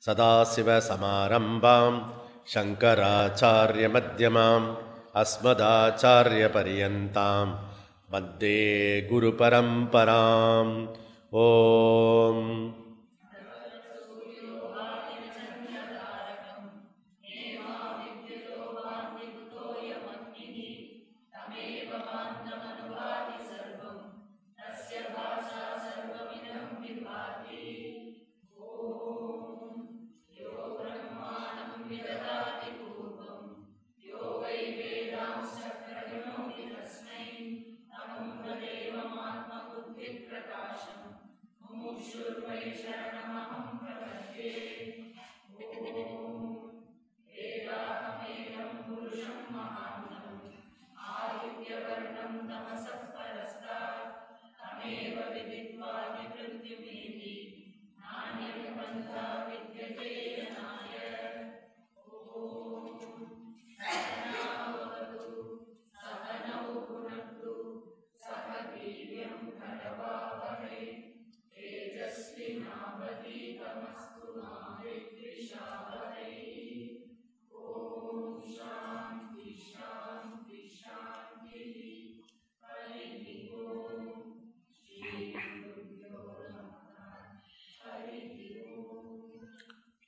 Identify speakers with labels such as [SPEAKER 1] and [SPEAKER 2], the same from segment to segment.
[SPEAKER 1] सदाशिवसमारम्भां शङ्कराचार्यमध्यमाम् अस्मदाचार्यपर्यन्तां वन्दे गुरुपरम्पराम्. ओम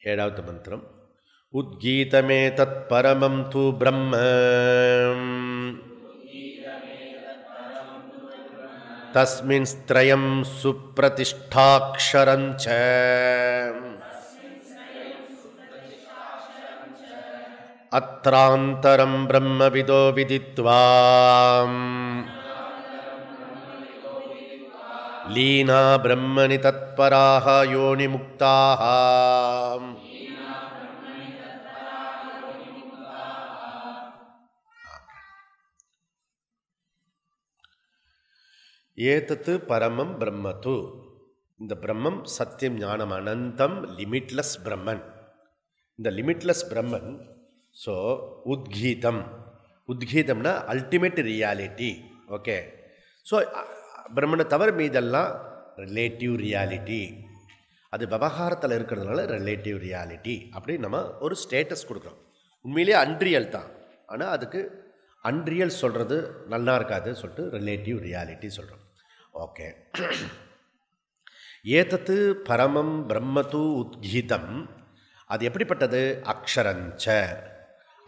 [SPEAKER 1] ஏழாவது மந்திரம். உத்கீதமே தத் பரமம் து பிரம்ம தஸ்மின் ஸ்த்ரயம் சுப்ரதிஷ்டாக்ஷரஞ்ச அத்ராந்தரம் பிரம்மவிதோ விதித்வா லீனா பிரம்மணி தத்பராஹ யோனி முக்தாஹ. ஏதத்து பரமம் பிரம்மது. இந்த பிரம்மம் சத்தியம் ஞானம் அனந்தம் லிமிட்லெஸ் பிரம்மன். இந்த லிமிட்லெஸ் பிரம்மன். ஸோ உத்கீதம், உத்கீதம்னா அல்டிமேட் ரியாலிட்டி. ஓகே. ஸோ பிரம்மனை தவிர மீதெல்லாம் ரிலேட்டிவ் ரியாலிட்டி. அது விவகாரத்தில் இருக்கிறதுனால ரிலேட்டிவ் ரியாலிட்டி அப்படி நம்ம ஒரு ஸ்டேட்டஸ் கொடுக்குறோம். உண்மையிலேயே அன்ரியல் தான், ஆனால் அதுக்கு அன்ரியல் சொல்கிறது நல்லா இருக்காது சொல்லிட்டு ரிலேட்டிவ் ரியாலிட்டி சொல்கிறோம். ஓகே. ஏதத்து பரமம் பிரம்மது உத்கீதம். அது எப்படிப்பட்டது? அக்ஷரஞ்ச.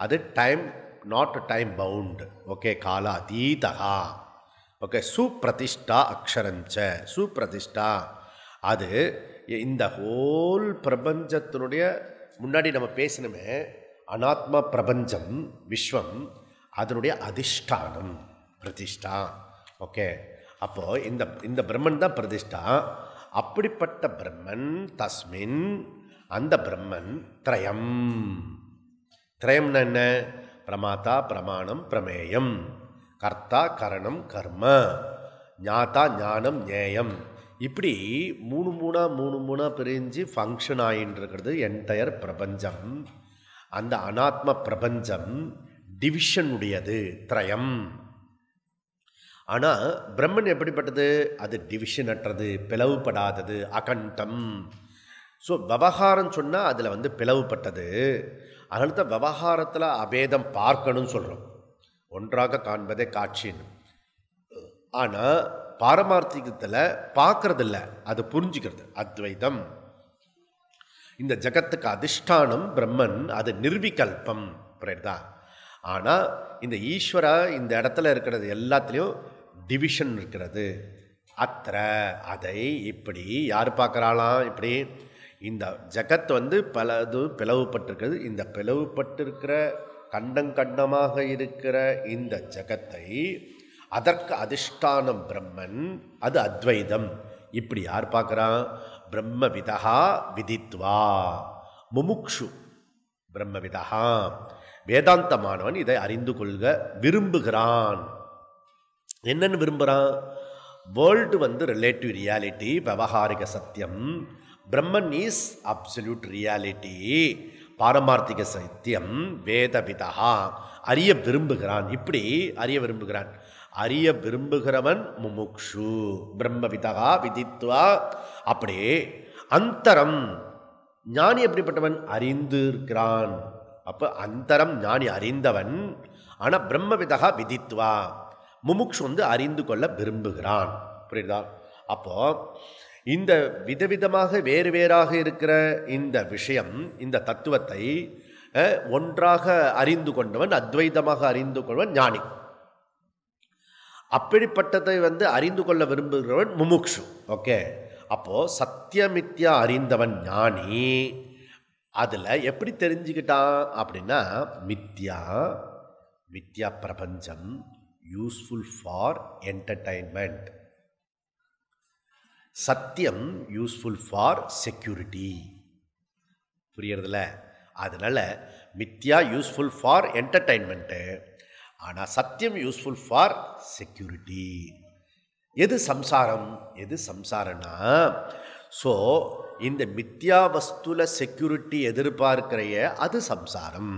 [SPEAKER 1] அது time not time bound. Okay. கால அதீதா. ஓகே. சுப்ரதிஷ்டா அக்ஷரஞ்ச. சுப்ரதிஷ்டா அது இந்த ஹோல் பிரபஞ்சத்தினுடைய முன்னாடி நம்ம பேசினமே அனாத்மா பிரபஞ்சம் விஸ்வம், அதனுடைய அதிஷ்டானம் பிரதிஷ்டா. ஓகே. அப்போது இந்த பிரம்மன் தான் பிரதிஷ்டா. அப்படிப்பட்ட பிரம்மன் தஸ்மின், அந்த பிரம்மன் திரயம். திரயம்னா என்ன? பிரமாதா பிரமாணம் பிரமேயம், கர்த்தா கரணம் கர்ம, ஞாதா ஞானம் ஞேயம். இப்படி மூணு மூணா பிரிஞ்சு ஃபங்க்ஷன் ஆகின்னு இருக்கிறது என்டையர் பிரபஞ்சம். அந்த அனாத்ம பிரபஞ்சம் டிவிஷன் உடையது திரயம். ஆனால் பிரம்மன் எப்படிப்பட்டது? அது டிவிஷன் அற்றது, பிளவுபடாதது, அகண்டம். ஸோ விவகாரம் சொன்னால் அதில் பிளவுபட்டது. அதனால தான் விவகாரத்தில் அபேதம் பார்க்கணும்னு சொல்கிறோம், ஒன்றாக காண்பதே காட்சின்னு. ஆனால் பாரமார்த்திகத்தில் பார்க்கறதில்ல, அது புரிஞ்சுக்கிறது அத்வைதம். இந்த ஜகத்துக்கு அதிஷ்டானம் பிரம்மன், அது நிர்விகல்பம். புரியுதா? ஆனால் இந்த ஈஸ்வரா இந்த இடத்துல இருக்கிறது எல்லாத்துலேயும் டிவிஷன் இருக்கிறது. அத்திர அதை இப்படி யார் பார்க்குறாளாம்? இப்படி இந்த ஜகத் பலது பிளவுபட்டிருக்கிறது. இந்த பிளவுபட்டிருக்கிற கண்டமாக இருக்கிற இந்த ஜகத்தை அதற்கு அதிஷ்டானம் பிரம்மன், அது அத்வைதம். இப்படி யார் பார்க்குறான்? பிரம்மவிதா விதித்வா முமுக்ஷு. பிரம்மவிதா வேதாந்தமானவன் இதை அறிந்து கொள்க விரும்புகிறான். என்னன்னு விரும்புகிறான்? வேர்ல்டு ரிலேட்டிவ் ரியாலிட்டி, விவகாரிக சத்தியம். பிரம்மன் இஸ் அப்சல்யூட் ரியாலிட்டி, பாரமார்த்திக சத்தியம். வேதவிதா அறிய விரும்புகிறான். இப்படி அறிய விரும்புகிறான். அறிய விரும்புகிறவன் முமுக்ஷு. பிரம்மவிதா விதித்வா. அப்படியே அந்தரம் ஞானி எப்படிப்பட்டவன்? அறிந்து இருக்கிறான். அப்போ அந்தரம் ஞானி அறிந்தவன். ஆனால் பிரம்மவிதா விதித்வா, முமுக்ஷு வந்து அறிந்து கொள்ள விரும்புகிறான். புரியுதா? அப்போ இந்த விதவிதமாக வேறு வேறாக இருக்கிற இந்த விஷயம், இந்த தத்துவத்தை ஒன்றாக அறிந்து கொண்டவன், அத்வைதமாக அறிந்து கொண்டவன் ஞானி. அப்படிப்பட்டதை வந்து அறிந்து கொள்ள விரும்புகிறவன் முமுக்ஷு. ஓகே, அப்போ சத்தியமித்யா அறிந்தவன் ஞானி. அதில் எப்படி தெரிஞ்சுக்கிட்டான் அப்படின்னா, மித்யா மித்யா பிரபஞ்சம் யூஸ்ஃபுல் ஃபார் என்டர்டைன்மெண்ட், சத்தியம் யூஸ்ஃபுல் ஃபார் செக்யூரிட்டி. புரியறதில்ல? அதனால மித்யா யூஸ்ஃபுல் ஃபார் என்டர்டைன்மெண்ட்டு, ஆனால் சத்தியம் யூஸ்ஃபுல் ஃபார் செக்யூரிட்டி. எது சம்சாரம்? எது சம்சாரம்னா, ஸோ இந்த மித்யா வஸ்துல செக்யூரிட்டி எதிர்பார்க்கிறைய அது சம்சாரம்.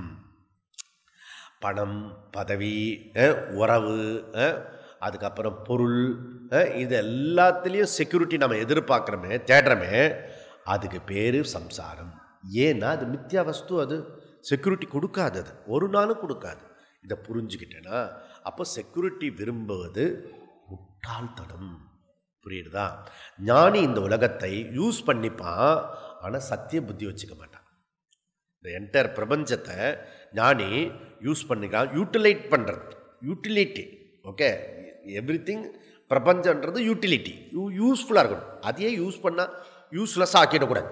[SPEAKER 1] பணம், பதவி, உறவு, அதுக்கப்புறம் பொருள், இது எல்லாத்துலேயும் செக்யூரிட்டி நம்ம எதிர்பார்க்குறோமே, தேடுறோமே, அதுக்கு பேர் சம்சாரம். ஏன்னா அது மித்யா வஸ்து, அது செக்யூரிட்டி கொடுக்காது, அது ஒரு நாளும் கொடுக்காது. இதை புரிஞ்சுக்கிட்டேன்னா அப்போ செக்யூரிட்டி விரும்புவது முட்டாள்தனம். புரியுதா? ஞானி இந்த உலகத்தை யூஸ் பண்ணிப்பான், ஆனால் சத்திய புத்தி வச்சுக்க மாட்டான். இந்த என்டையர் பிரபஞ்சத்தை ஞானி யூஸ் பண்ணிக்கலாம், யூட்டிலைட் பண்ணுறது, யூட்டிலிட்டி. ஓகே, எவ்ரி திங் பிரபஞ்சன்றது யூட்டிலிட்டி, யூஸ்ஃபுல்லாக இருக்கணும். அதையே யூஸ் பண்ணால் யூஸ்லெஸ்ஸாக ஆக்கிடக்கூடாது.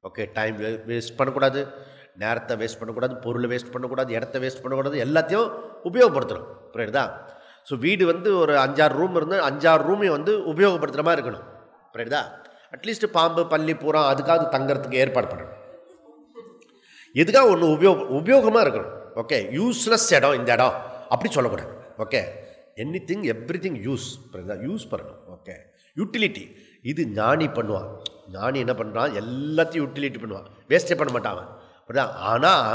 [SPEAKER 1] ஓகே, டைம் வேஸ்ட் பண்ணக்கூடாது, நேரத்தை வேஸ்ட் பண்ணக்கூடாது, பொருளை வேஸ்ட் பண்ணக்கூடாது, இடத்த வேஸ்ட் பண்ணக்கூடாது, எல்லாத்தையும் உபயோகப்படுத்தணும். புரியுதா? ஸோ வீடு வந்து ஒரு 5-6 ரூம் இருந்து 5-6 ரூமையும் வந்து உபயோகப்படுத்துகிற மாதிரி இருக்கணும். புரியுதா? அட்லீஸ்ட் பாம்பு, பள்ளி, பூரா அதுக்காவது தங்கறதுக்கு ஏற்பாடு பண்ணணும். எதுக்காக ஒன்று உபயோகமாக இருக்கணும். ஓகே, யூஸ்லெஸ் இடம் இந்த இடம் அப்படி சொல்லக்கூடாது. Okay, anything everything use. புரியுதா? யூஸ் பண்ணணும். Okay, utility. இது ஞானி பண்ணுவான். ஞானி என்ன பண்ணுறான்? எல்லாத்தையும் யூட்டிலிட்டி பண்ணுவான், வேஸ்டே பண்ண மாட்டான் அவன். புரியுதா? ஆனால்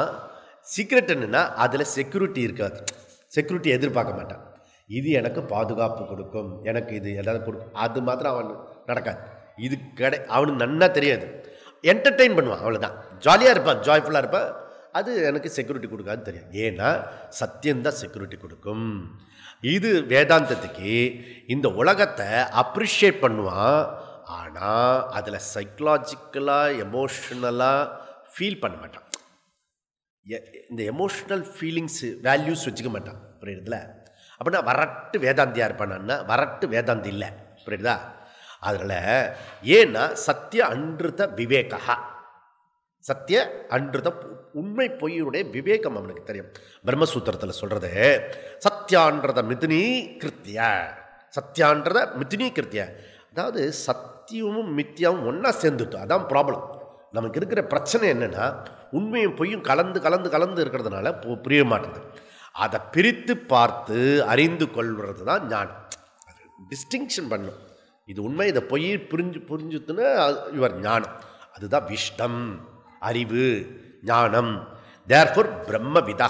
[SPEAKER 1] சீக்ரெட் என்னென்னா, அதில் செக்யூரிட்டி இருக்காது, செக்யூரிட்டி எதிர்பார்க்க மாட்டான். இது எனக்கு பாதுகாப்பு கொடுக்கும், எனக்கு இது எதாவது கொடுக்கும், அது மாத்திரம் அவன் நடக்காது. இது அவனுக்கு நன்னா தெரியாது. என்டர்டெயின் பண்ணுவான், அவ்வளோதான். ஜாலியாக இருப்பான், ஜாய்ஃபுல்லாக இருப்பான். அது எனக்கு செக்யூரிட்டி கொடுக்காதுன்னு தெரியும். ஏன்னா சத்தியம்தான் செக்யூரிட்டி கொடுக்கும். இது வேதாந்தத்துக்கு இந்த உலகத்தை அப்ரிஷியேட் பண்ணுவான், ஆனால் அதில் சைக்கலாஜிக்கலாக எமோஷ்னலாக ஃபீல் பண்ண மாட்டான். இந்த எமோஷ்னல் ஃபீலிங்ஸு வேல்யூஸ் வச்சுக்க மாட்டான். புரியுதுல? அப்படின்னா வரட்டு வேதாந்தியாக இருப்பானா? வரட்டு வேதாந்தி இல்லை. புரியுதா? அதனால் ஏன்னா சத்திய அன்றுத விவேகா, சத்திய அன்றுத உண்மை பொய்யுடைய விவேகம் அவனுக்கு தெரியும். பிரம்மசூத்திரத்தில் சொல்கிறது சத்தியான்றத மிதுனீ கிருத்திய, சத்தியான்றத மிதுனீ கிருத்திய. அதாவது சத்தியமும் மித்தியாவும் ஒன்றா சேர்ந்துட்டோம். அதான் ப்ராப்ளம். நமக்கு இருக்கிற பிரச்சனை என்னென்னா, உண்மையும் பொய்யும் கலந்து கலந்து கலந்து இருக்கிறதுனால புரிய மாட்டேங்குது. அதை பிரித்து பார்த்து அறிந்து கொள்வது தான் ஞானம். டிஸ்டிங்ஷன் பண்ணும், இது உண்மை, இதை பொய் புரிஞ்சுத்துன்னா இவர் ஞானம். அதுதான் விஷ்டம், அறிவு, ஞானம். தேர்ஃபோர் பிரம்ம விதா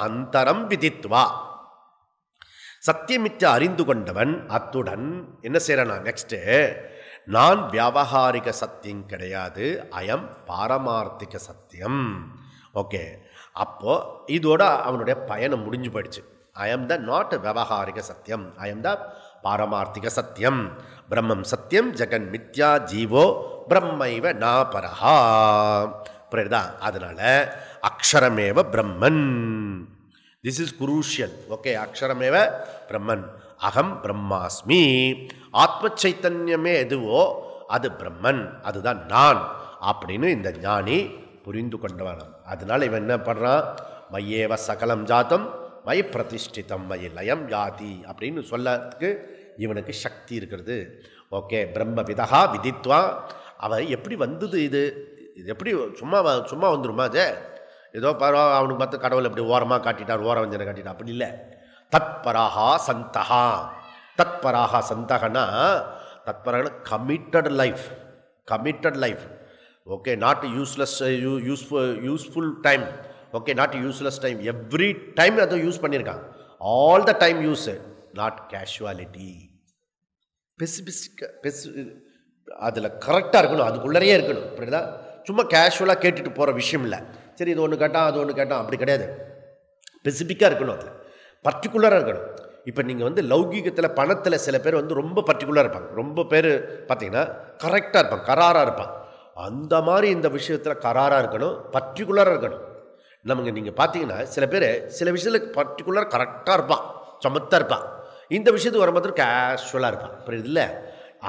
[SPEAKER 1] அந்தரம் விதித்வா, சத்தியமித்த அறிந்து கொண்டவன் அத்துடன் என்ன செய்யறானா? நெக்ஸ்ட், நான் வியாவகாரிக சத்தியம் கிடையாது, அயம் பாரமார்த்திக சத்தியம். ஓகே, அப்போ இதோட அவனுடைய பயணம் முடிஞ்சு போயிடுச்சு. அயம் த நாட் வியாவகாரிக சத்தியம், அயம் த பாரமார்த்திக சத்தியம். பிரம்மம் சத்தியம், ஜெகன் மித்யா, ஜீவோ பிரம்மைவ நாபரஹா. புரியுதா? அதனால அக்ஷரமேவ பிரம்மன், திஸ் இஸ் குரூஷியல். ஓகே, அக்ஷரமேவ பிரம்மன், அகம் பிரம்மாஸ்மி. ஆத்ம சைத்தன்யமே எதுவோ அது பிரம்மன், அதுதான் நான் அப்படின்னு இந்த ஞானி புரிந்து கொண்டவன். அதனால இவன் என்ன பண்ணுறான்? மையேவ சகலம் ஜாத்தம் மை பிரதிஷ்டிதம் மை லயம் யாதி அப்படின்னு சொல்லறதுக்கு இவனுக்கு சக்தி இருக்கிறது. ஓகே, பிரம்ம விதா விதித்வா. அவன் எப்படி வந்தது? இது எப்படி சும்மா சும்மா வந்துருமா? அது ஏதோ பரவாயில்ல, அவனுக்கு மற்ற கடவுள் எப்படி ஓரமாக காட்டிட்டார், ஓரவஞ்சனை காட்டிட்டார், அப்படி இல்லை. தத்பராகா சந்தகா. தத்பராகா சந்தகனா, தத்பராகனா committed life, committed life. Okay, not useless, useful time. Okay, not useless time, every time அதை யூஸ் பண்ணியிருக்கான். All the time use, not casualty. Specific அதில் கரெக்டாக இருக்கணும், அதுக்குள்ளரையே இருக்கணும். அப்படின்னா சும்மா கேஷுவலாக கேட்டுட்டு போகிற விஷயம் இல்லை. சரி இது ஒன்று கேட்டான் அது ஒன்று கேட்டான் அப்படி கிடையாது. ஸ்பெசிஃபிக்காக இருக்கணும், அதில் பர்டிகுலராக இருக்கணும். இப்போ நீங்கள் வந்து லௌகீகத்தில் பணத்தில் சில பேர் வந்து ரொம்ப பர்டிகுலராக இருப்பாங்க, ரொம்ப பேர் பார்த்தீங்கன்னா கரெக்டாக இருப்பாங்க, கராராக இருப்பாங்க. அந்த மாதிரி இந்த விஷயத்தில் கராராக இருக்கணும், பர்டிகுலராக இருக்கணும். நமக்கு நீங்கள் பார்த்தீங்கன்னா சில பேர் சில விஷயத்தில் பர்டிகுலராக கரெக்டாக இருப்பான், சமத்தாக இருப்பான். இந்த விஷயத்துக்கு வரும்போது கேஷுவலாக இருப்பான். புரியுது?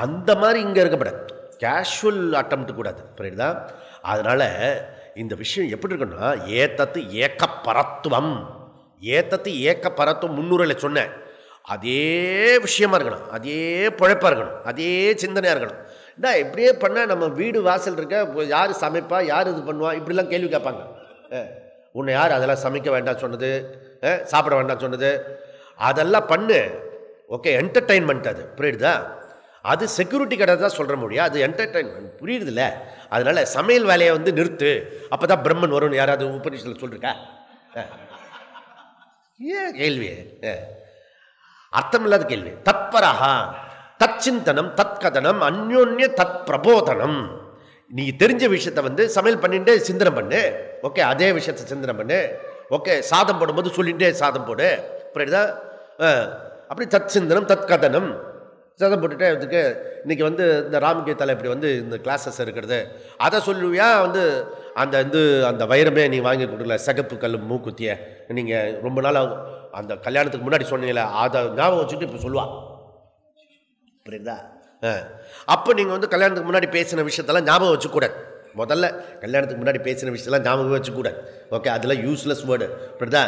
[SPEAKER 1] அந்த மாதிரி இங்கே இருக்கப்படாது, கேஷுவல் அட்டம்ப்ட் கூடாது. புரியுதா? அதனால் இந்த விஷயம் எப்படி இருக்குன்னா, ஏத்தத்து ஏக்க பரத்துவம், ஏத்தத்து ஏக்க பரத்துவம் 300ல் சொன்னேன். அதே விஷயமா இருக்கணும், அதே பிழைப்பாக இருக்கணும், அதே சிந்தனையாக இருக்கணும். இந்த இப்படியே பண்ணால் நம்ம வீடு வாசல் இருக்க யார் சமைப்பா, யார் இது பண்ணுவா, இப்படிலாம் கேள்வி கேட்பாங்க. உன்னை யார் அதெல்லாம் சமைக்க வேண்டாம் சொன்னது, சாப்பிட வேண்டாம் சொன்னது? அதெல்லாம் பண்ணு. ஓகே, என்டர்டெயின்மெண்ட் அது. புரியுதா? அது செக்யூரிட்டி கடை தான் சொல்கிற முடியும், அது என்டர்டெயின்மெண்ட். புரியுதுல்ல? அதனால் சமையல் வேலையை வந்து நிறுத்து, அப்போ தான் பிரம்மன் வரும்னு யாராவது உபநிஷத்தில் சொல்லிருக்கா? ஏன் கேள்வி? அர்த்தமில்லாத கேள்வி. தத்பரஹா தச்சிந்தனம் தற்கதனம் அந்யோன்ய தத் பிரபோதனம். நீ தெரிஞ்ச விஷயத்தை வந்து சமையல் பண்ணிட்டு சிந்தனை பண்ணு. ஓகே, அதே விஷயத்தை சிந்தனை பண்ணு. ஓகே, சாதம் போடும்போது சொல்லிகிட்டே சாதம் போடு. புரியுதா? அப்படி தத் சிந்தனம் தத் கதனம் சாதம் போட்டுட்டே இதுக்கு இன்றைக்கி வந்து இந்த ராமகீதாவில் இப்படி வந்து இந்த கிளாஸஸ் இருக்கிறது, அதை சொல்லுவியா? வந்து அந்த வந்து அந்த வைரமே நீ வாங்கி கொடுக்கல, சகப்பு கல் மூக்குத்திய நீங்கள் ரொம்ப நாள் அந்த கல்யாணத்துக்கு முன்னாடி சொன்னீங்களே, அதை ஞாபகம் வச்சுட்டு இப்போ சொல்லுவா. புரியுதா? அப்போ நீங்கள் வந்து கல்யாணத்துக்கு முன்னாடி பேசின விஷயத்தெல்லாம் ஞாபகம் வச்சுக்கூடாது. முதல்ல கல்யாணத்துக்கு முன்னாடி பேசின விஷயத்தெல்லாம் ஞாபகம் வச்சுக்கூடாது. ஓகே, அதெல்லாம் யூஸ்லெஸ் வேர்டு. புரியுதா?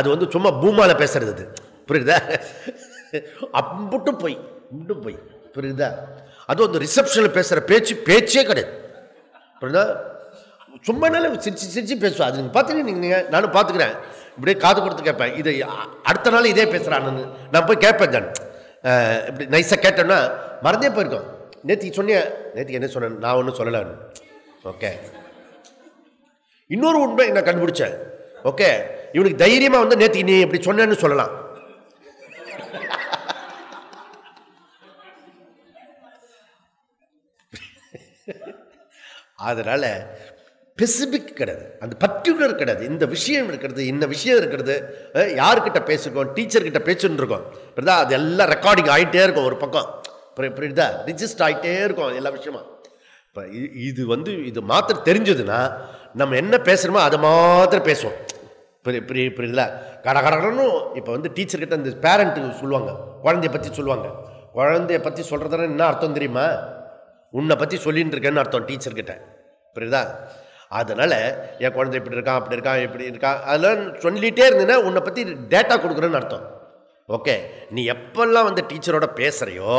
[SPEAKER 1] அது வந்து சும்மா பூமால பேசுறது அது. புரியுதா? அம்புட்டு போய் இண்டும் போய். புரியுதா? அதுவும் அந்த ரிசப்ஷனில் பேசுகிற பேச்சே கிடையாது. புரியுதா? சும்மா நாள் சிரிச்சு பேசுவா. அது நீங்கள் பார்த்தீங்கன்னா நீங்கள், நானும் பார்த்துக்கிறேன், இப்படியே காது கொடுத்து கேட்பேன். இது அடுத்த நாள் இதே பேசுகிறான்னு நான் போய் கேட்பேன். நான் இப்படி நைஸாக கேட்டேன்னா மறந்தே போயிருக்கோம். நேற்றுக்கு சொன்னிய, நேற்றுக்கு என்ன சொன்னேன்? நான் ஒன்றும் சொல்லலை. ஓகே, இன்னொரு உண்மை நான் கண்டுபிடிச்சேன். ஓகே, இவனுக்கு தைரியமாக வந்து நேற்றுக்கு நீ இப்படி சொன்னேன்னு சொல்லலாம். அதனால் ஸ்பெசிபிக் கிடையாது, அந்த பர்டிகுலர் கிடையாது. இந்த விஷயம் இருக்கிறது, இந்த விஷயம் இருக்கிறது, யார்கிட்ட பேசிருக்கோம், டீச்சர்கிட்ட பேசுன்னு இருக்கோம். புரியுதா? அது எல்லாம் ரெக்கார்டிங் ஆகிட்டே இருக்கும் ஒரு பக்கம். புரியுதா? ரிஜிஸ்டர் ஆகிட்டே இருக்கும் எல்லா விஷயமா. இப்போ இது வந்து இது மாத்திரம் தெரிஞ்சதுன்னா நம்ம என்ன பேசுகிறோமோ அதை மாத்திரம் பேசுவோம். புரியுதுல? கடகடன்னு இப்போ வந்து டீச்சர்கிட்ட இந்த பேரண்ட்டுக்கு சொல்லுவாங்க, குழந்தைய பற்றி சொல்லுவாங்க. குழந்தைய பற்றி சொல்கிறதுனா என்ன அர்த்தம் தெரியுமா? உன்னை பற்றி சொல்லின்னு இருக்கேன்னு அர்த்தம் டீச்சர்கிட்ட. புரியுதா? அதனால் என் குழந்தை இப்படி இருக்கான், அப்படி இருக்கான், இப்படி இருக்கான், அதெல்லாம் சொல்லிகிட்டே இருந்தீங்கன்னா உன்னை பற்றி டேட்டா கொடுக்குறேன்னு அர்த்தம். ஓகே, நீ எப்பெல்லாம் வந்து டீச்சரோட பேசுகிறையோ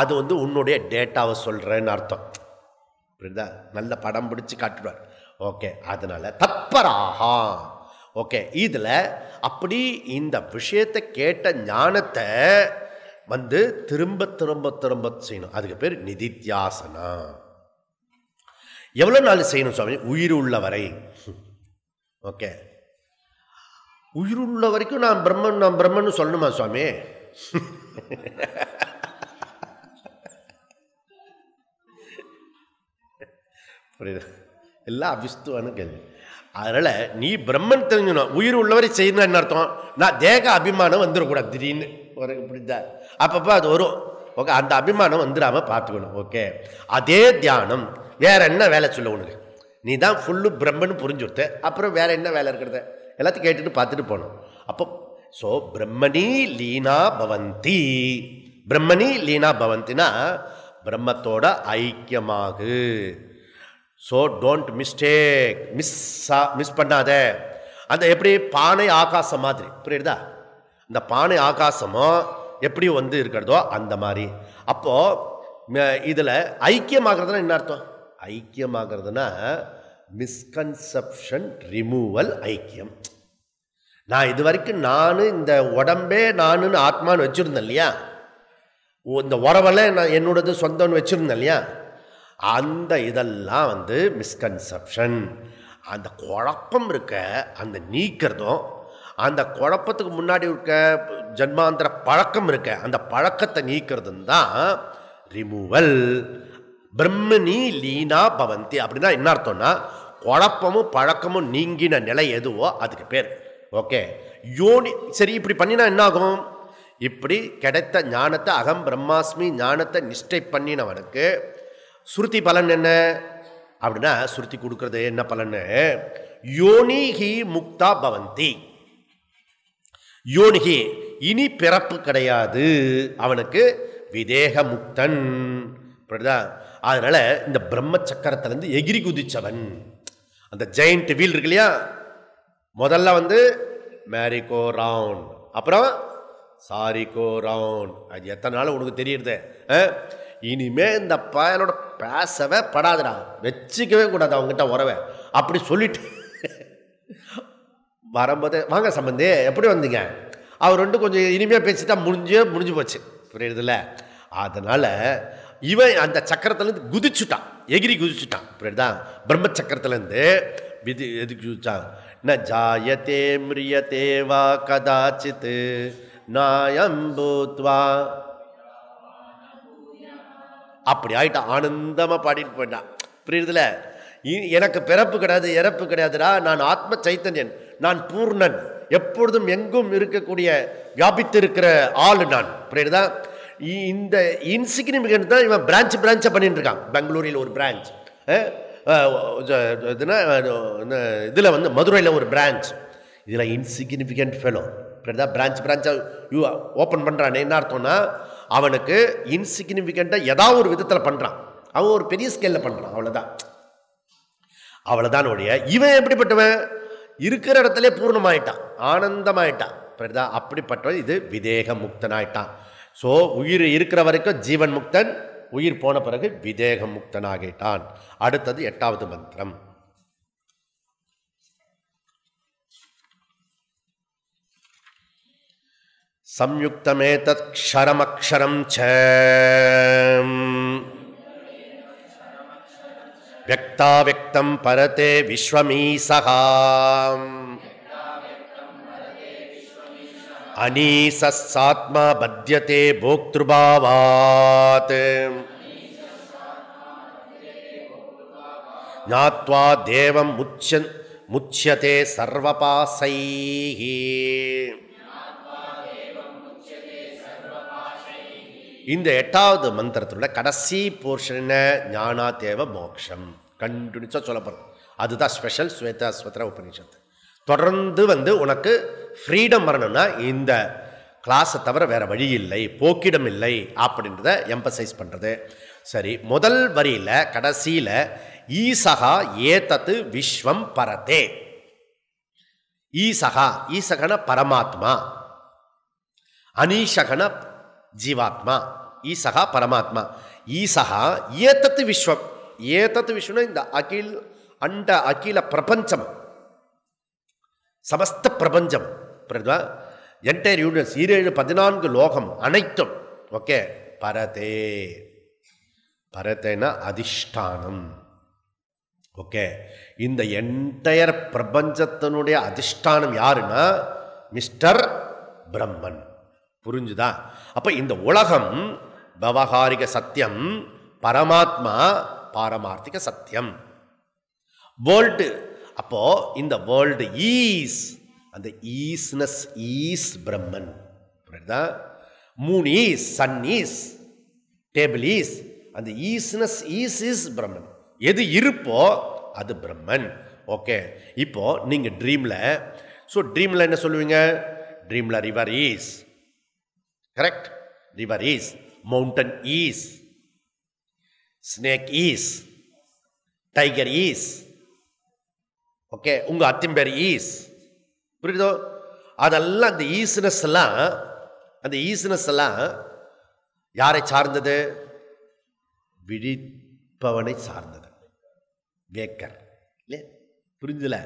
[SPEAKER 1] அது வந்து உன்னுடைய டேட்டாவை சொல்கிறேன்னு அர்த்தம். புரியுதா? நல்ல படம் பிடிச்சி காட்டுவார். ஓகே, அதனால் தத்பராகா. ஓகே, இதில் அப்படி இந்த விஷயத்தை கேட்ட ஞானத்தை வந்து திரும்ப திரும்ப திரும்ப செய்யணும். அதுக்கு பேர் நிதித்தியாசனா. எவ்வளோ நாள் செய்யணும் சுவாமி? உயிர் உள்ள வரை. ஓகே, உயிர் உள்ள வரைக்கும் நான் பிரம்மன் சொல்லணுமா சுவாமி? புரியுது? எல்லாம் அபிஸ்துவான கேள்வி. அதனால் நீ பிரம்மன் தெரிஞ்சணும். உயிர் உள்ளவரை செய்யணும் என்ன அர்த்தம்? நான் தேக அபிமானம் வந்துடக்கூடாது திடீர்னு. ஒரு இப்படிதான் அப்பப்போ அது வரும். ஓகே, அந்த அபிமானம் வந்துடாமல் பார்த்துக்கணும். ஓகே, அதே தியானம் வேற என்ன வேலை சொல்ல உனக்கு? நீ தான் ஃபுல்லு பிரம்மன்னு புரிஞ்சு கொடுத்த, அப்புறம் வேற என்ன வேலை இருக்கிறத எல்லாத்தையும் கேட்டுட்டு பார்த்துட்டு போகணும். அப்போ ஸோ பிரம்மணி லீனா பவந்தி. பிரம்மணி லீனா பவந்தினா பிரம்மத்தோட ஐக்கியமாகு. ஸோ டோன்ட் மிஸ்டேக், மிஸ் பண்ணாத. அந்த எப்படி பானை ஆகாசம் மாதிரி. புரியுதா? இந்த பானை ஆகாசமும் எப்படி வந்து இருக்கிறதோ அந்த மாதிரி. அப்போது இதில் ஐக்கியமாகிறதுனா என்ன அர்த்தம்? ஐக்கியமாகிறதுனா மிஸ்கன்செப்ஷன் ரிமூவல், ஐக்கியம். நான் இது வரைக்கும் நான் இந்த உடம்பே நானுன்னு ஆத்மான்னு வச்சுருந்தேன் இல்லையா? இந்த உறவெல்லாம் நான் என்னோடது சொந்தம்னு வச்சுருந்தேன் இல்லையா? அந்த இதெல்லாம் வந்து மிஸ்கன்செப்ஷன். அந்த குழப்பம் இருக்க அந்த நீக்கிறதும், அந்த குழப்பத்துக்கு முன்னாடி இருக்க ஜன்மாந்திர பழக்கம் இருக்க அந்த பழக்கத்தை நீக்கிறதும் தான் ரிமூவல். பிரம்மணி லீனா பவந்தி. அப்படின்னா என்ன அர்த்தம்னா குழப்பமும் பழக்கமும் நீங்கின நிலை எதுவோ அதுக்கு பேர். ஓகே, யோனி. சரி, இப்படி பண்ணினா என்ன ஆகும்? இப்படி கிடைத்த ஞானத்தை, அகம் பிரம்மாஸ்மி ஞானத்தை நிஷ்டை பண்ணினவனுக்கு ஸ்ருதி பலன் என்ன அப்படின்னா, ஸ்ருதி கொடுக்கறது என்ன பலன்னு, யோனிஹி முக்தா பவந்தி. யோனிஹி, இனி பிறப்பு கிடையாது அவனுக்கு, விதேக முக்தன். அதனால இந்த பிரம்ம சக்கரத்திலிருந்து எகிரி குதிச்சவன், அந்த ஜெயிண்ட் வீல் இருக்கு இல்லையா, முதல்ல மேரிகோ ரவுண்ட், அப்புறம் சாரிகோ ரவுண்ட். அது எத்தனை நாள் உனக்கு தெரியுது? இனிமே இந்த பையனோட பேசவே படாதுடா, வச்சுக்கவே கூடாது அவங்ககிட்ட உறவை. அப்படி சொல்லிட்டு வரும்போது, வாங்க சம்பந்தே எப்படி வந்தீங்க, அவர் கொஞ்சம் இனிமையாக பேசிட்டா முடிஞ்சு போச்சு. புரியுதுல்ல? அதனால இவன் அந்த சக்கரத்திலேருந்து குதிச்சுட்டான், எகிரி குதிச்சுட்டான். புரியுதா? பிரம்ம சக்கரத்திலேருந்து எதுக்கு குதிச்சான்? ந ஜாயத்தே மிரியத்தே வா கதாச்சித் நாயம் பூத்வா. அப்படி ஆயிட்டான், ஆனந்தமாக பாடிட்டு போயிட்டான். புரியுதுல? எனக்கு பிறப்பு கிடையாது, இறப்பு கிடையாதுடா, நான் ஆத்ம சைத்தன்யன், நான் பூர்ணன், எப்பொழுதும் எங்கும் இருக்கக்கூடிய வியாபித்து இருக்கிற ஆள் நான். புரியுதா? இந்த இன்சிக்னிஃபிகன்ட் தான் இவன் பிரான்ச்சை பண்ணிட்டு இருக்கான். பெங்களூரில் ஒரு பிரான்ச், இதில் மதுரையில் ஒரு பிரான்ச். இதில் இன்சிக்னிஃபிகன்ட் ஃபெலோ. புரியுதா? பிரான்ச்சை ஓப்பன் பண்ணுறான்னு என்ன அர்த்தம்னா, அவனுக்கு இன்சிக்னிஃபிகண்ட்டாக ஏதாவது ஒரு விதத்தில் பண்ணுறான், அவன் ஒரு பெரிய ஸ்கேலில் பண்ணுறான், அவ்வளோதான் ஒழிய இவன் எப்படிப்பட்டவன், இருக்கிற இடத்துல பூர்ணமாயிட்டான், ஆனந்தமாயிட்டான். புரியுதா? அப்படிப்பட்டவன் இது விதேக முக்தனாயிட்டான். ஸோ உயிர் இருக்கிற வரைக்கும் ஜீவன் முக்தன், உயிர் போன பிறகு விதேக முக்தனாகிட்டான். அடுத்தது 8வது மந்திரம். சம்யுக்தமேதத் க்ஷரமக்ஷரம் ச व्यक्ताव्यक्तं परते विश्वमीसहा अनीसस्सात्मा बध्यते भोक्तृभावात् ज्ञात्वा देवं मुच्यते सर्वपाशैः. இந்த 8வது மந்திரத்தோட கடைசி போர்ஷன் ஞானாதேவ மோக்ஷம் கண்டினியூஸாக சொல்லப்படுறது. அதுதான் ஸ்பெஷல் ஸ்வேதாஸ்வத்திர உபநிஷத்து. தொடர்ந்து உனக்கு ஃப்ரீடம் வரணும்னா இந்த கிளாஸை தவிர வேற வழி இல்லை, போக்கிடம் இல்லை அப்படின்றத எம்பசைஸ் பண்ணுறது. சரி, முதல் வரியில் கடைசியில் ஈசகா ஏதத்து விஸ்வம் பரதே. ஈசகன பரமாத்மா, அனீஷகன ஜீவாத்மா, ஈசகா பரமாத்மா. ஈசகா ஏதத்து விஸ்வம். ஏதத்து விஸ்வம்னா இந்த அகில பிரபஞ்சம், சமஸ்த பிரபஞ்சம், என்டையர் யூனிவர்ஸ், 14 லோகம் அனைத்தும். ஓகே, பரதே, பரதேனா அதிஷ்டானம். ஓகே, இந்த என்டையர் பிரபஞ்சத்தினுடைய அதிஷ்டானம் யாருன்னா மிஸ்டர் பிரம்மன். புரிஞ்சுதா? அப்ப இந்த உலகம் விவகாரிக சத்தியம், பரமாத்மா பாரமார்த்திக சத்தியம். வேர்ல்டு, அப்போ இந்த வேர்ல்டு ஈஸ், அந்த ஈஸ்னஸ் ஈஸ் பிரம்மன். புரியுதா? Moon is, sun is, table is, அந்த ஈஸ்னஸ் ஈஸ் இஸ் பிரம்மன். எது இருப்போ அது பிரம்மன். ஓகே, இப்போ நீங்க ட்ரீம்ல, ஸோ ட்ரீம்ல என்ன சொல்லுவீங்க? ட்ரீம்ல river is, correct? River is, mountain is, snake is, tiger is. Okay, உங்க அத்திம்பேர் ஈஸ். புரியுதோ? அதெல்லாம் அந்த ஈஸ்னஸ் எல்லாம், அந்த ஈஸ்னஸ் எல்லாம் யாரை சார்ந்தது? விழிப்பவனை சார்ந்தது, வேக்கர் இல்லையா? புரிஞ்சுல?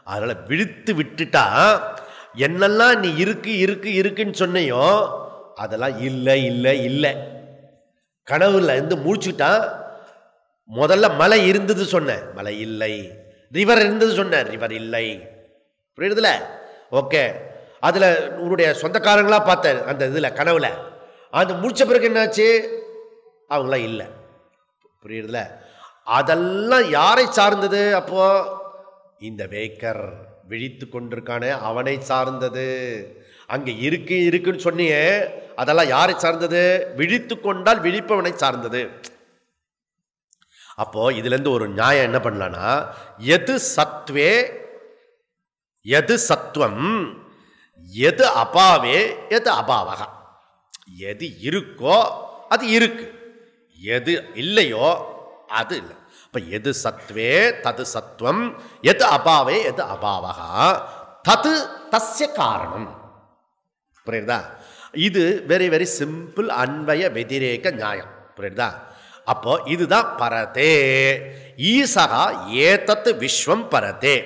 [SPEAKER 1] அதனால விழித்து விட்டுட்டா என்னெல்லாம் நீ இருக்குன்னு சொன்னையோ அதெல்லாம் இல்லை இல்லை இல்லை. கனவுல இருந்து முடிச்சுட்டா, முதல்ல மலை இருந்தது சொன்ன, மலை இல்லை. ரிவர் இருந்தது சொன்ன, ரிவர் இல்லை. புரியுதுல? ஓகே, அதுல உன்னுடைய சொந்தக்காரங்களா பார்த்த அந்த இதுல கனவுல, அது முடிச்ச பிறகு என்னாச்சு? அவங்களாம் இல்லை. புரியுதுல? அதெல்லாம் யாரை சார்ந்தது? அப்போ இந்த வேக்கர் விழித்து கொண்டிருக்கானே அவனை சார்ந்தது. அங்கே இருக்குன்னு சொன்னியே, அதெல்லாம் யாரை சார்ந்தது? விழித்து கொண்டால் விழிப்பவனை சார்ந்தது. அப்போ இதுலேருந்து ஒரு நியாயம் என்ன பண்ணலான்னா, எது சத்வே எது சத்துவம், எது அபாவே எது அபாவக. எது இருக்கோ அது இருக்கு, எது இல்லையோ அது இல்லை. இப்போ எது சத்வே தது சத்வம், எது அபாவே எது அபாவக, தது தஸ்ய காரணம். புரியுதா? இது வெரி வெரி சிம்பிள் அன்வய வெதிரேக நியாயம். புரியுதா? அப்போ இதுதான் பரதே. ஈசகா ஏதத் விஸ்வம் பரதே.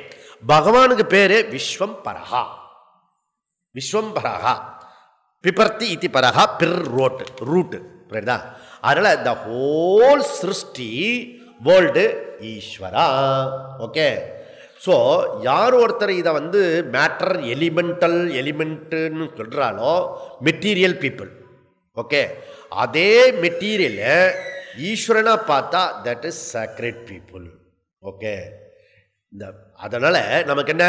[SPEAKER 1] பகவானுக்கு பேரு விஸ்வம் பரஹா. விஸ்வம் பரஹா பிபர்த்தி இத்தி பரஹா பிர் ரோட் ரூட். புரியுதா? அதனால த ஹோல் சிருஷ்டி வேர்ல்டு ஈஸ்வரா. ஓகே. ஸோ யார் ஒருத்தர் இதை மேட்டர் எலிமெண்ட்டுன்னு சொல்கிறாலோ மெட்டீரியல் பீப்புள். ஓகே. அதே மெட்டீரியலை ஈஸ்வரனா பார்த்தா that is sacred people. Okay. அதனால் நமக்கு என்ன,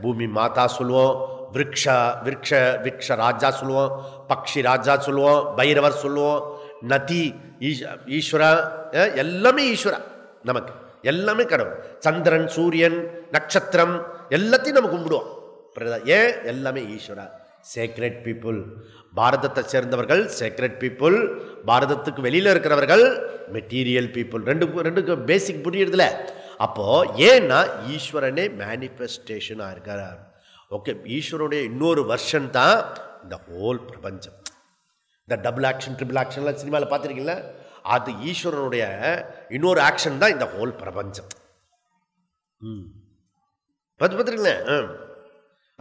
[SPEAKER 1] பூமி மாதா சொல்லுவோம், விரக்ஷ ராஜா சொல்லுவோம், பக்ஷி ராஜா சொல்லுவோம், பைரவர் சொல்லுவோம், நதி ஈஸ்வரா, எல்லாமே ஈஸ்வரா. நமக்கு எல்லாமே கடவுள். சந்திரன், சூரியன், நட்சத்திரம் எல்லாத்தையும் நம்ம கும்பிடுவோம். ஏன்? எல்லாமே ஈஸ்வரா. Sacred people. பாரதத்தை சேர்ந்தவர்கள் சேக்ரெட் பீப்புள், பாரதத்துக்கு வெளியில் இருக்கிறவர்கள் மெட்டீரியல் பீப்புள். ரெண்டுக்கு பேசிக் புரியுறதுல. அப்போ ஏன்னா ஈஸ்வரனே மேனிஃபெஸ்டேஷனாக இருக்கிறார். ஓகே. ஈஸ்வரனுடைய இன்னொரு வெர்ஷன் தான் இந்த ஹோல் பிரபஞ்சம். இந்த டபுள் ஆக்ஷன் ட்ரிபிள் ஆக்ஷன்லாம் சினிமாவில் பார்த்துருக்கீங்களா? அது ஈஸ்வரனுடைய இன்னொரு ஆக்ஷன் தான் இந்த ஹோல் பிரபஞ்சம். பார்த்துருக்கீங்களே?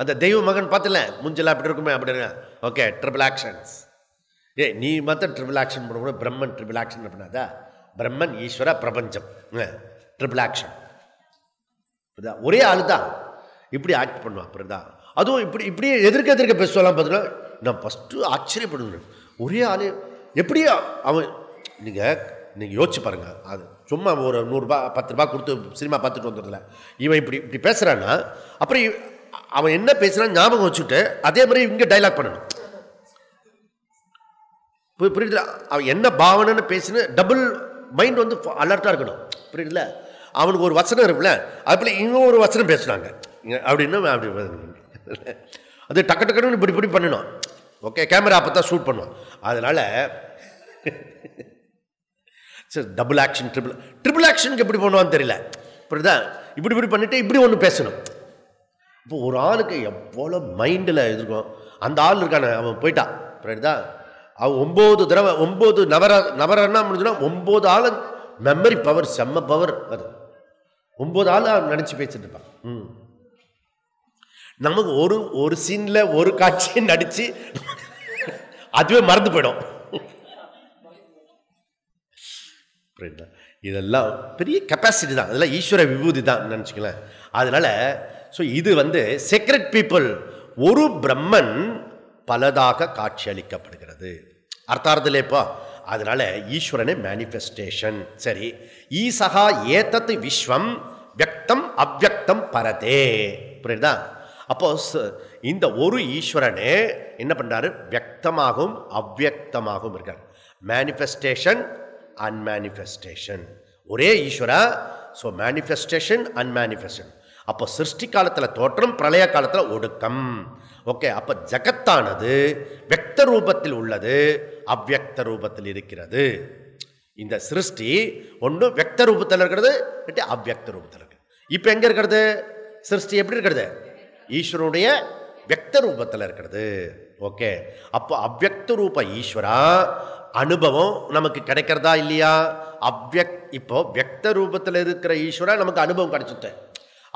[SPEAKER 1] அந்த தெய்வ மகன் பார்த்தல, முஞ்செல்லாம் அப்படி இருக்குமே அப்படிங்க. ஓகே. Triple actions. நீ மாத்திரம் ட்ரிபிள் ஆக்ஷன் பண்ணக்கூட, பிரம்மன் ட்ரிபிள் ஆக்ஷன் பண்ணாதா? பிரம்மன் ஈஸ்வர பிரபஞ்சம் ட்ரிபிள் ஆக்ஷன். ஒரே ஆள் தான் இப்படி ஆக்ட் பண்ணுவான். புரியுதா? அதுவும் இப்படியே எதிர்க்க பேசுவாலாம். பார்த்தீங்கன்னா நான் ஃபஸ்ட்டு ஆச்சரியப்படுவேன். ஒரே ஆள் எப்படி அவன், நீங்கள் யோசிச்சு பாருங்கள். அது சும்மா ஒரு 100 ரூபா 10 ரூபா கொடுத்து சினிமா பார்த்துட்டு வந்துடுறதில்ல. இவன் இப்படி பேசுகிறான்னா அப்புறம் அவன் என்ன பேசுகிறான் ஞாபகம் வச்சுட்டு அதே மாதிரி இங்கே டைலாக் பண்ணணும். புரியுதுல? அவன் என்ன பாவனைன்னு பேசுன்னு டபுள் மைண்ட் அலர்ட்டாக இருக்கணும். புரியுதுல? அவனுக்கு ஒரு வசனம் இருக்குல்ல, அதுபோல் இன்னொரு வசனம் பேசுனாங்க அப்படின்னு அப்படி அது டக்குன்னு இப்படி பண்ணணும். ஓகே. கேமரா அப்போ தான் ஷூட் பண்ணுவான். அதனால் சரி, டபுள் ஆக்ஷன் ட்ரிபிள் ஆக்ஷனுக்கு எப்படி பண்ணுவான்னு தெரியல. புரியுதா? இப்படி பண்ணிவிட்டு இப்படி ஒன்று பேசணும். இப்போ ஒரு ஆளுக்கு எவ்வளோ மைண்டில் இருக்கும். அந்த ஆள் இருக்கான, அவன் போயிட்டான். புரியுதா? அவன் 9 தடவை 9 நவரன்னா முடிஞ்சுன்னா 9 ஆள் மெமரி பவர், செம்ம பவர். அது 9 ஆள் நினச்சி பேசிட்டு இருப்பான். நமக்கு ஒரு சீனில் ஒரு காட்சியை நடித்து அதுவே மறந்து போயிடும். புரியுதா? இதெல்லாம் பெரிய கெப்பாசிட்டி தான். அதெல்லாம் ஈஸ்வர விபூதி தான் நினச்சிக்கலாம். அதனால் ஸோ இது சீக்ரெட் பீப்புள். ஒரு பிரம்மன் பலதாக காட்சி அளிக்கப்படுகிறது. அர்த்தார்த்தலேப்பா. அதனால ஈஸ்வரனே மேனிஃபெஸ்டேஷன். சரி. ஈசகா ஏதத் விஸ்வம் வியக்தம் அவ்யக்தம் பரதே. புரியுதா? அப்போ இந்த ஒரு ஈஸ்வரனே என்ன பண்றாரு? வியக்தமாகவும் அவ்யக்தமாகவும் இருக்கார். Manifestation, unmanifestation. ஒரே ஈஸ்வரா. So manifestation, unmanifestation. அப்போ சிருஷ்டி காலத்தில் தோற்றம், பிரளய காலத்தில் ஒடுக்கம். ஓகே. அப்போ ஜகத்தானது வியக்த ரூபத்தில் உள்ளது, அவ்யக்த ரூபத்தில் இருக்கிறது. இந்த சிருஷ்டி ஒன்று வியக்த ரூபத்தில் இருக்கிறது, அவ்யக்த ரூபத்தில் இருக்கு. இப்போ எங்கே இருக்கிறது சிருஷ்டி? எப்படி இருக்கிறது? ஈஸ்வரனுடைய வியக்த ரூபத்தில் இருக்கிறது. ஓகே. அப்போ அவ்யக்த ரூப ஈஸ்வரா அனுபவம் நமக்கு கிடைக்கிறதா இல்லையா? இப்போ வியக்த ரூபத்தில் இருக்கிற ஈஸ்வரா நமக்கு அனுபவம் கிடைச்சிட்டு,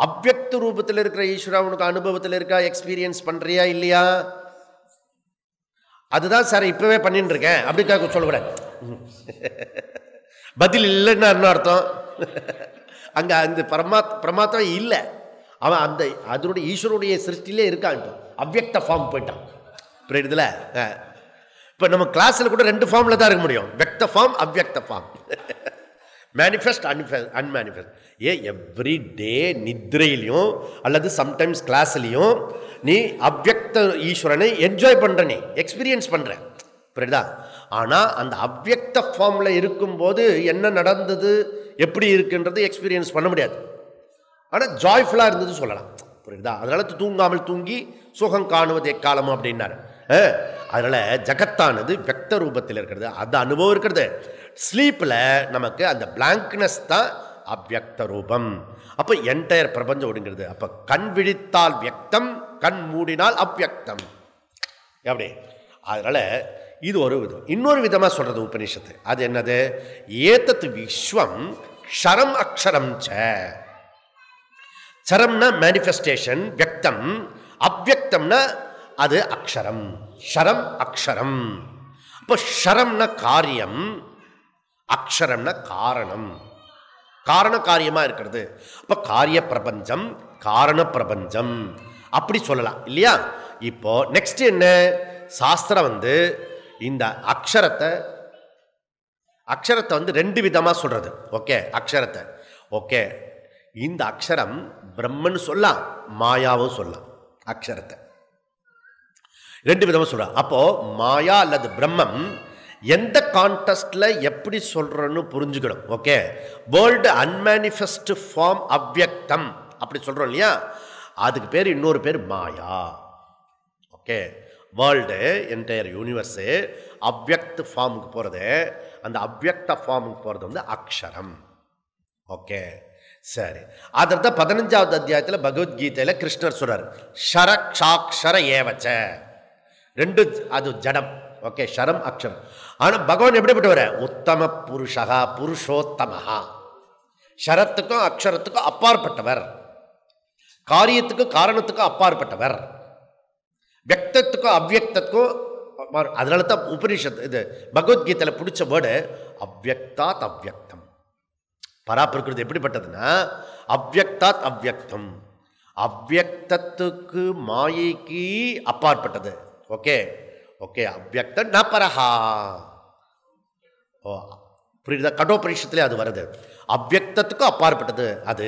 [SPEAKER 1] அவ்யக்த ரூபத்தில் இருக்கிற ஈஸ்வரா உனக்கு அனுபவத்தில் இருக்கா? எக்ஸ்பீரியன்ஸ் பண்றியா இல்லையா? அதுதான் சார் இப்பவே பண்ணிட்டு இருக்கேன் அப்படிக்காக சொல்லக்கூடாது. பதில் இல்லைன்னா என்ன அர்த்தம்? அங்க அந்த பரமாத்மா இல்லை. அவன் அதனுடைய ஈஸ்வரனுடைய சிருஷ்டிலே இருக்கான். இப்போ அவ்யக்த ஃபார்ம் போயிட்டான். புரியுதுல? இப்போ நம்ம கிளாஸில் கூட 2 ஃபார்மில் தான் இருக்க முடியும். வியக்த ஃபார்ம், அவ்யக்த form. Manifest unmanifest. Every day நித்ரையிலையும் அல்லது சம்டைம்ஸ் கிளாஸ்லையும் நீ அவ்யக்த ஈஸ்வரனை என்ஜாய் பண்ணுற, நீ எக்ஸ்பீரியன்ஸ் பண்ணுற, புரியுதா? ஆனால் அந்த அவ்யக்த ஃபார்மில் இருக்கும்போது என்ன நடந்தது, எப்படி இருக்குன்றது எக்ஸ்பீரியன்ஸ் பண்ண முடியாது. ஆனால் ஜாய்ஃபுல்லாக இருந்தது சொல்லலாம், புரியுதா? அதனால தூங்காமல் தூங்கி சுகம் காணுவது எக்காலமும் அப்படின்னாரு. அதனால் ஜகத்தானது வியக்த ரூபத்தில் இருக்கிறது, அது அனுபவம் இருக்கிறது. ஸ்லீப்பில் நமக்கு அந்த பிளாங்க்னஸ் தான் அவ்யக்த ரூபம். அப்போ என்டையர் பிரபஞ்சம் ஒடுங்கிறது. அப்போ கண் விழித்தால் வியக்தம், கண் மூடினால் அவ்யக்தம். எப்படி? அதனால் இது ஒரு விதம். இன்னொரு விதமாக சொல்கிறது உபனிஷத்து. அது என்னது? ஏதத் விஸ்வம் க்ஷரம் அக்ஷரம் ச. சரம்னா மேனிஃபெஸ்டேஷன், வியக்தம். அவ்யக்தம்னா அது அக்ஷரம். ஷரம் அக்ஷரம். அப்போ ஷரம்னா காரியம், அக்ஷரம்னா காரணம். காரண காரியமாக இருக்கிறது. அப்போ காரிய பிரபஞ்சம், காரண பிரபஞ்சம் அப்படி சொல்லலாம் இல்லையா? இப்போ நெக்ஸ்ட் என்ன? சாஸ்திரம் வந்து இந்த அக்ஷரத்தை வந்து ரெண்டு விதமாக சொல்றது. ஓகே, அக்ஷரத்தை ஓகே, இந்த அக்ஷரம் பிரம்மன் சொல்லலாம், மாயாவும் சொல்லலாம். அக்ஷரத்தை ரெண்டு விதமாக சொல்றான். அப்போ மாயா அல்லது பிரம்மம் எந்த கான்டெஸ்ட்ல எப்படி சொல்றன்னு புரிஞ்சுக்கணும். ஓகே, வேர்ல்டு அன்மேனிஃபெஸ்ட் ஃபார்ம் அவ்யக்தம் அப்படி சொல்றோம் இல்லையா? அதுக்கு பேர், இன்னொரு பேர் மாயா. ஓகே, வேர்ல்டு என்டையர் யூனிவர்ஸு அவ்யக்த ஃபார்முக்கு போகிறது, அந்த அவ்யக்த ஃபார்முக்கு போகிறது வந்து அக்ஷரம். ஓகே, சரி. அதற்கு 15வது அத்தியாயத்தில் பகவத்கீதையில் கிருஷ்ணர் சொல்றார், ஷரக்ஷாக்ஷர ஏவச்ச. ரெண்டு, அது ஜடம். ஓகே, ஷரம் அக்ஷரம். ஆனால் பகவான் எப்படிப்பட்டவர்? உத்தம புருஷா, புருஷோத்தமஹா. ஷரத்துக்கும் அக்ஷரத்துக்கும் அப்பாற்பட்டவர், காரியத்துக்கும் காரணத்துக்கும் அப்பாற்பட்டவர், வியக்தத்துக்கும் அவ்யக்தத்துக்கும். அதனால தான் உபனிஷத் இது பகவத்கீதையில் பிடிச்ச வேர்டு அவ்யக்தாத் அவ்யக்தம். பராப்பிருக்கிறது எப்படிப்பட்டதுன்னா அவ்யக்தாத் அவ்யக்தம், அவ்யக்தத்துக்கு மாயைக்கு அப்பாற்பட்டது. ஓகே ஓகே, அவ்யக்த ந பரஹா. ஓ, புரியுதா? கடோபரிஷத்துலேயே அது வருது, அவ்யக்தத்துக்கும் அப்பாற்பட்டது அது.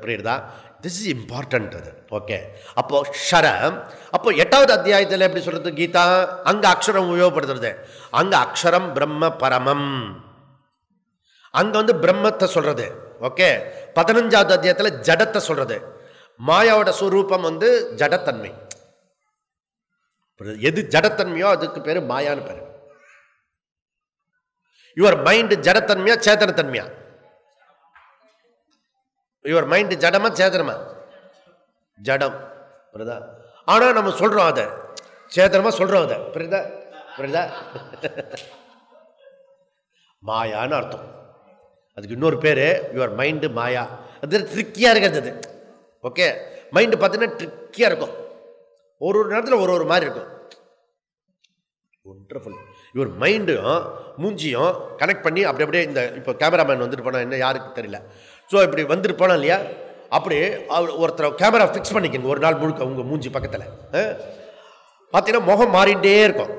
[SPEAKER 1] புரியுதா? திஸ் இஸ் இம்பார்ட்டன்ட் அது. ஓகே, அப்போ ஷரம். அப்போ 8வது அத்தியாயத்தில் எப்படி சொல்றது கீதா? அங்கே அக்ஷரம் உபயோகப்படுத்துறது. அங்கே அக்ஷரம் பிரம்ம பரமம், அங்கே வந்து பிரம்மத்தை சொல்றது. ஓகே, 15வது அத்தியாயத்தில் ஜடத்தை சொல்றது. மாயாவோட ஸ்வரூபம் வந்து ஜடத்தன்மை. எது ஜடத்தன்மையோ அதுக்கு பேரு மாயான்னு பேரு. யுவர் மைண்ட் ஜடத்தன்மையா சேதனத்தன்மையா? யுவர் மைண்ட் ஜடமா சேதனமா? ஜடம். புரியுதா? ஆனா நம்ம சொல்றோம் அதை சேதனமா சொல்றோம் அதை. புரியுதா? புரியுதா? மாயான்னு அர்த்தம். அதுக்கு இன்னொரு பேரு யுவர் மைண்டு மாயா. அது ட்ரிக்கியா இருக்கிறது. ஓகே, மைண்டு பார்த்தீங்கன்னா ட்ரிக்கியா இருக்கும், ஒரு ஒரு நேரத்தில் ஒரு ஒரு மாதிரி இருக்கும். ஒண்டர்ஃபுல். இவர் மைண்டும் மூஞ்சியும் கனெக்ட் பண்ணி அப்படி அப்படியே இந்த இப்போ கேமராமேன் வந்துட்டு போனால் என்ன யாருக்கு தெரியல, ஸோ இப்படி வந்துட்டு போனோம் இல்லையா? அப்படி ஒருத்தர் கேமரா ஃபிக்ஸ் பண்ணிக்கங்க ஒரு நாள் முழுக்க உங்கள் மூஞ்சி பக்கத்தில். பார்த்தீங்கன்னா முகம் மாறிகிட்டே இருக்கும்.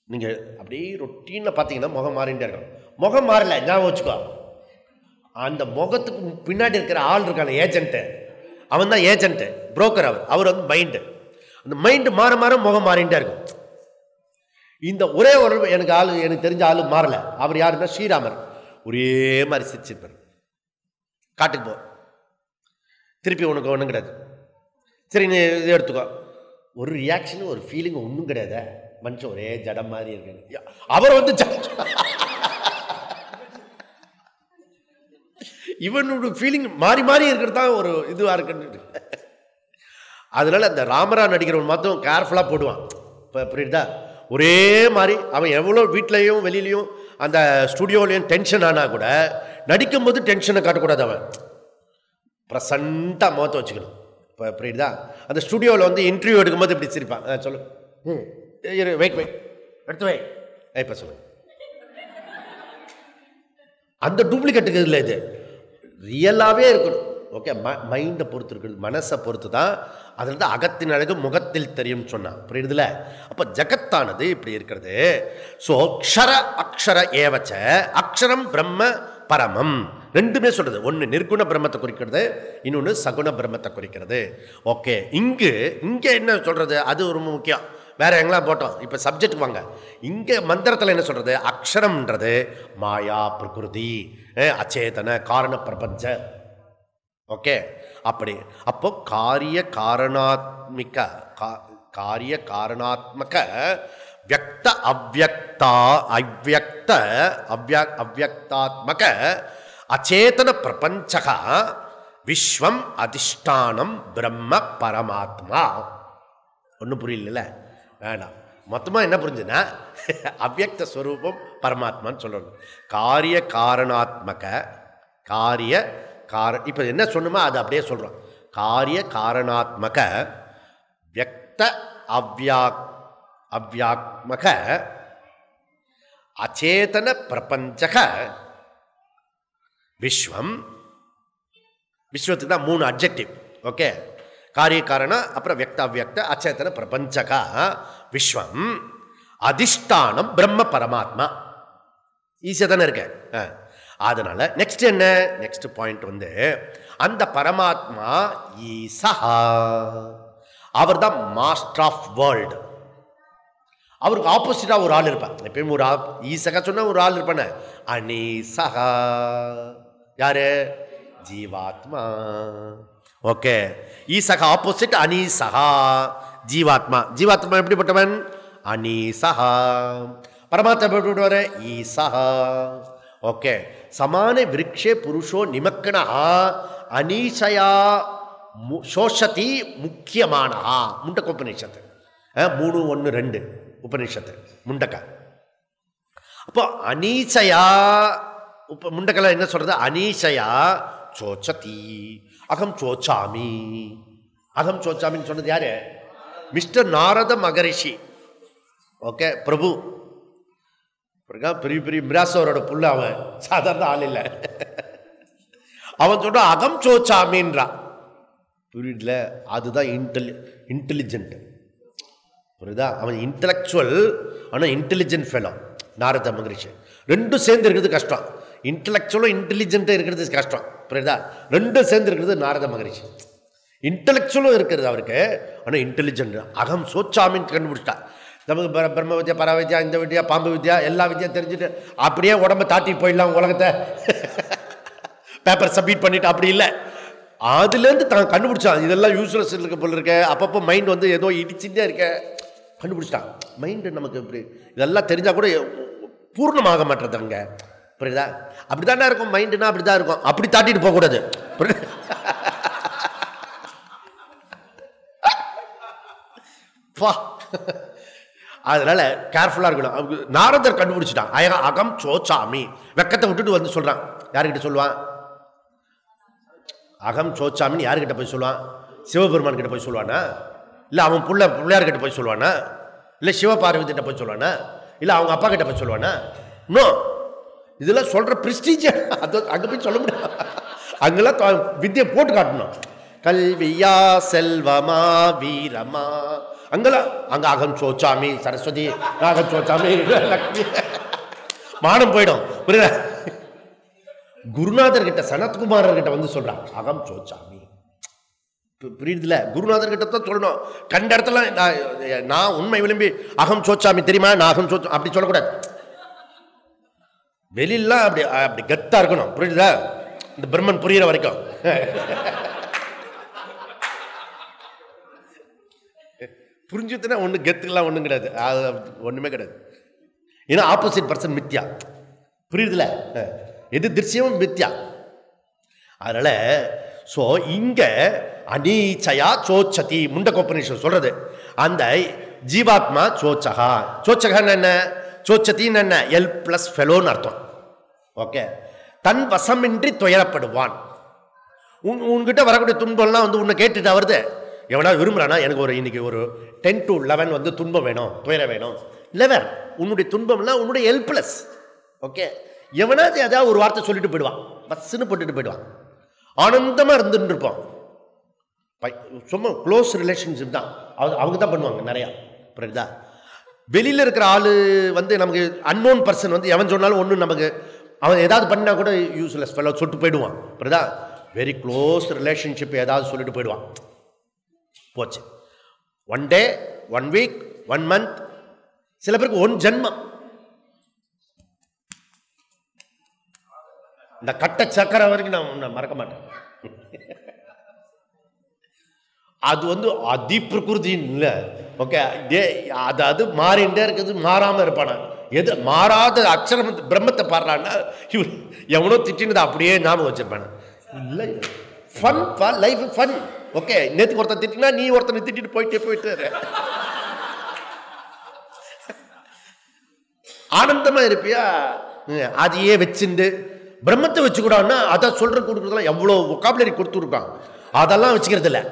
[SPEAKER 1] நீங்கள் அப்படியே ரொட்டீனில் பார்த்தீங்கன்னா முகம் மாறிகிட்டே இருக்கும். முகம் மாறல, ஞாபகம் வச்சுக்கோ. அந்த முகத்துக்கு பின்னாடி இருக்கிற ஆள் இருக்கான ஏஜென்ட்டு, அவன் தான் ஏஜென்ட்டு, புரோக்கர். அவர் வந்து மைண்டு. அந்த மைண்டு மாற மாற முகம் மாறிகிட்டே இருக்கும். இந்த ஒரே ஒரு எனக்கு தெரிஞ்ச ஆளு மாறல. அவர் யாருன்னா ஸ்ரீராமர். ஒரே மாதிரி சிரிச்சிருப்பார். காட்டுக்கு போ, திருப்பி உனக்கு ஒன்றும் கிடையாது, சரி நீ இது எடுத்துக்கோ. ஒரு ரியாக்ஷன், ஒரு ஃபீலிங் ஒன்றும் கிடையாது. மனுஷன் ஒரே ஜடம் மாதிரி இருக்கு. அவர் வந்து இவனோட ஃபீலிங் மாறி மாறி இருக்கிறது தான் ஒரு இதுவாக இருக்குன்னு. அதனால அந்த ராமரா நடிக்கிறவன் மாத்திரம் கேர்ஃபுல்லாக போடுவான். இப்போ புரியுதா? ஒரே மாதிரி அவன் எவ்வளோ வீட்லேயும் வெளியிலையும் அந்த ஸ்டுடியோலையும் டென்ஷன் ஆனால் கூட நடிக்கும்போது டென்ஷனை காட்டக்கூடாது. அவன் ப்ரெசண்ட்டாக முகத்தை வச்சுக்கணும். இப்போ புரியுதா? அந்த ஸ்டுடியோவில் வந்து இன்டர்வியூ எடுக்கும்போது இப்படி சிரிப்பான். சொல்லு, வெயிட் எடுத்து வை, இப்போ சொல்லு. அந்த டூப்ளிகேட்டுக்கு இல்லை, இது ரியலாகவே இருக்கணும். ஓகே, மைண்டை பொறுத்து இருக்குது, மனசை பொறுத்து தான். அதில் தான் அகத்தின் அழகு முகத்தில் தெரியும் சொன்னான். புரியுதுல? அப்போ ஜகத்தானது இப்படி இருக்கிறது. ஸோ க்ஷர அக்ஷர ஏவச்ச, அக்ஷரம் பிரம்ம பரமம். ரெண்டுமே சொல்றது. ஒன்று நிர்குண பிரம்மத்தை குறிக்கிறது, இன்னொன்று சகுண பிரம்மத்தை குறிக்கிறது. ஓகே, இங்கே என்ன சொல்றது, அது ஒரு முக்கியம். வேற எங்கெல்லாம் போட்டோம், இப்போ சப்ஜெக்ட் வாங்க. இங்கே மந்திரத்தில் என்ன சொல்றது, அக்ஷரம்ன்றது மாயா பிரகிருதி அச்சேதன காரண பிரபஞ்ச. ஓகே, அப்படி அப்போ காரிய காரணாத்மக வியக்த அவ்யக்தாத்மக அச்சேதன பிரபஞ்சக விஸ்வம் அதிஷ்டானம் பிரம்ம பரமாத்மா. ஒன்றும் புரியல, வேண்டாம். மொத்தமாக என்ன புரிஞ்சுன்னா, அவ்யக்த ஸ்வரூபம் பரமாத்மான்னு சொல்லணும். காரிய காரணாத்மக இப்போ என்ன சொன்னோமோ அது அப்படியே சொல்கிறோம். காரிய காரணாத்மக வியக்த அவ்யாத்மக அச்சேதன பிரபஞ்சக விஸ்வம். விஸ்வத்துக்கு தான் 3 அட்ஜெக்டிவ். ஓகே, காரிய காரணம், அப்புறம் வியக்த அவ்யக்த அச்சேதன பிரபஞ்சக விஸ்வம் அதிஷ்டானம் பிரம்ம பரமாத்மா. ஈஸியாக தானே இருக்க. அதனால நெக்ஸ்ட் என்ன, நெக்ஸ்ட் பாயிண்ட் வந்து அந்த பரமாத்மா ஈசஹா, அவர் தான் மாஸ்டர் ஆஃப் வேர்ல்டு. அவருக்கு ஆப்போசிட்டா ஒரு ஆள் இருப்பான். எப்பயும் ஒரு ஈசகா சொன்னா ஒரு ஆள் இருப்பான, அனீசஹா. யாரு? ஜீவாத்மா. ஓகே, ஈசகா ஆப்போசிட் அனீசஹா, ஜீவாத்மா. ஜீவாத்மா எப்படிப்பட்டவன்? அனீசஹா. பரமாத்மா எப்படிப்பட்டவர்? ஈசஹா. ஓகே, சமான விருக்ஷே புருஷோ நிமக்கணா அனீசயா சோஷதி முக்கியமானஹா. முண்டக்க உபநிஷத்து 3:1-2 உபநிஷத்து முண்டக்க. அப்போ அனீசயா முண்டக்கல என்ன சொல்றது? அனீசயா சோச்சதி அகம் சோச்சாமி. அகம் சோச்சாமின்னு சொன்னது யாரு? மிஸ்டர் நாரத மகரிஷி. ஓகே, பிரபு. பெரிய பெரிய மிராசோரோட புள்ள, அவன் சாதாரண ஆள் இல்லை. அவன் சொல்ற அகம் சோச்சாமின்றா. புரியுதுல? அதுதான் இன்டெலிஜென்ட். புரியுதா? அவன் இன்டலெக்சுவல், ஆனால் இன்டெலிஜென்ட் ஃபெலோ நாரத மகரிஷி. ரெண்டும் சேர்ந்து இருக்கிறது கஷ்டம். இன்டலெக்சுவலும் இன்டெலிஜென்ட்டும் இருக்கிறது கஷ்டம். புரியுதா? ரெண்டும் சேர்ந்து இருக்கிறது நாரத மகரிஷி. இன்டலெக்சுவலும் இருக்கிறது அவருக்கு, ஆனால் இன்டெலிஜென்ட். அகம் சோச்சாமின்னு கண்டுபிடிச்சிட்டா. நமக்கு பிரம்ம வித்யா, பர வித்யா, இந்த வித்யா, பாம்பு வித்யா, எல்லா வித்யா தெரிஞ்சுட்டு அப்படியே உடம்ப தாட்டி போயிடலாம் உலகத்தை. பேப்பர் சப்மிட் பண்ணிட்டு அப்படி இல்லை. அதுலேருந்து தான் கண்டுபிடிச்சான் இதெல்லாம் யூஸ்லெஸ் இருக்க போல இருக்க. அப்பப்போ மைண்ட் வந்து ஏதோ இடிச்சுட்டே இருக்க, கண்டுபிடிச்சிட்டான். மைண்டு நமக்கு இப்படி இதெல்லாம் தெரிஞ்சால் கூட பூர்ணமாக மாட்டேறதுங்க. புரியுதா? அப்படி தானே இருக்கும் மைண்டுனா, அப்படி தான் இருக்கும். அப்படி தாட்டிட்டு போகக்கூடாது. அதனால கேர்ஃபுல்லாக இருக்கணும். நாரதர் கண்டுபிடிச்சிட்டான். அகம் சோச்சாமி. வெக்கத்தை விட்டுட்டு வந்து சொல்றான். யாருக்கிட்ட சொல்லுவான்? அகம் சோச்சாமின்னு யாருக்கிட்ட போய் சொல்லுவான்? சிவபெருமான் கிட்ட போய் சொல்லுவானா? இல்லை அவன் பிள்ளையார்கிட்ட போய் சொல்லுவானா? இல்லை சிவபார்வதிட்ட போய் சொல்லுவானா? இல்லை அவங்க அப்பா கிட்ட போய் சொல்லுவானா? நோ, இதெல்லாம் சொல்ற பிரிஸ்டீஜ். அது அங்கே போய் சொல்ல முடியாது. அங்கெல்லாம் வித்தியை போட்டு காட்டணும். கல்வியா செல்வமா வீரமா, அங்கெல்லாம் அங்க அகம் சோச்சாமி சரஸ்வதி, அகம் சோச்சாமி லக்ஷ்மி, மானம் போயிடும். புரியுதா? குருநாதர் கிட்ட, சனத்குமாரர் கிட்ட வந்து சொல்றான் அகம் சோச்சாமி. புரியுதுல? குருநாதர் கிட்ட தான் சொல்லணும். கண்ட இடத்துல நான் உண்மை விளம்பி அகம் சோச்சாமி தெரியுமா, நான் அகம் சோச்சா அப்படி சொல்லக்கூடாது. வெளியிலாம் அப்படி அப்படி கத்தா இருக்கணும். புரியுதா? இந்த பிரம்மன் புரியுற வரைக்கும். புரிஞ்சுதுன்னா ஒன்று கெத்துக்கெல்லாம் ஒன்றும் கிடையாது. அது ஒன்றுமே கிடையாது. ஏன்னா ஆப்போசிட் பர்சன் மித்யா. புரியுதுல? எது திருஷ்யம் மித்யா. அதனால ஸோ இங்கே அனீச்சயா சோச்சதி முண்டகோபனிஷம் சொல்றது. அந்த ஜீவாத்மா சோச்சகா. சோச்சகான்னு என்ன? சோச்சத்தின்னு என்ன? எல் பிளஸ் ஃபெலோன்னு அர்த்தம். ஓகே, தன் வசமின்றி துயரப்படுவான். உன்கிட்ட வரக்கூடிய துன்பம்லாம் வந்து உன்னை கேட்டுட்டு வருது. எவனா விரும்புறானா, எனக்கு ஒரு இன்னைக்கு ஒரு 10 to 11 வந்து துன்பம் வேணும், துயரம் வேணும். 11 உன்னுடைய துன்பம்லாம் உன்னுடைய ஹெல்ப்லெஸ். ஓகே, எவனாவது ஏதாவது ஒரு வார்த்தை சொல்லிட்டு போயிடுவான், பஸ்ன்னு போட்டுட்டு போயிடுவான். ஆனந்தமாக இருந்துட்டு இருப்போம். சும்மா க்ளோஸ் ரிலேஷன்ஷிப் தான் அவங்க தான் பண்ணுவாங்க நிறையா. புரியுதா? வெளியில் இருக்கிற ஆள் வந்து நமக்கு அன்னோன் பர்சன் வந்து எவன் சொன்னாலும் ஒன்றும் நமக்கு அவன் ஏதாவது பண்ணா கூட யூஸ்லெஸ் ஃபெல்லோ சொல்லிட்டு போயிடுவான். புரியுதா? வெரி க்ளோஸ் ரிலேஷன்ஷிப் ஏதாவது சொல்லிட்டு போயிடுவான். போச்சு. 1 day 1 week 1 month, சில பேருக்கு 1 ஜென்மம். இந்த கட்ட சக்கரை வரைக்கும் நான் மறக்க மாட்டேன். அது அதி பிரகிருதி இல்லை. ஓகே, அது மாறிண்டே இருக்குது, மாறாமல் இருப்பானா. எது மாறாத அக்ஷரம் பிரம்மத்தை பாடுறான்னா இவர் எவனோ திட்டினது அப்படியே ஞாபகம் வச்சிருப்பான. இல்லை, ஃபன் லைஃப் ஃபன். ஓகே, நேற்றுக்கு ஒருத்தன் திட்டினா நீ ஒருத்தனை திட்டிட்டு போயிட்டு ஆனந்தமா இருப்பியா? அதையே வச்சுண்டு பிரம்மத்தை வச்சுக்கூடாதுன்னா அதை சொல்ற கொடுக்குறதுலாம் எவ்வளோ ஒக்காபுலரி கொடுத்துருக்காங்க. அதெல்லாம் வச்சுக்கிறது இல்லை.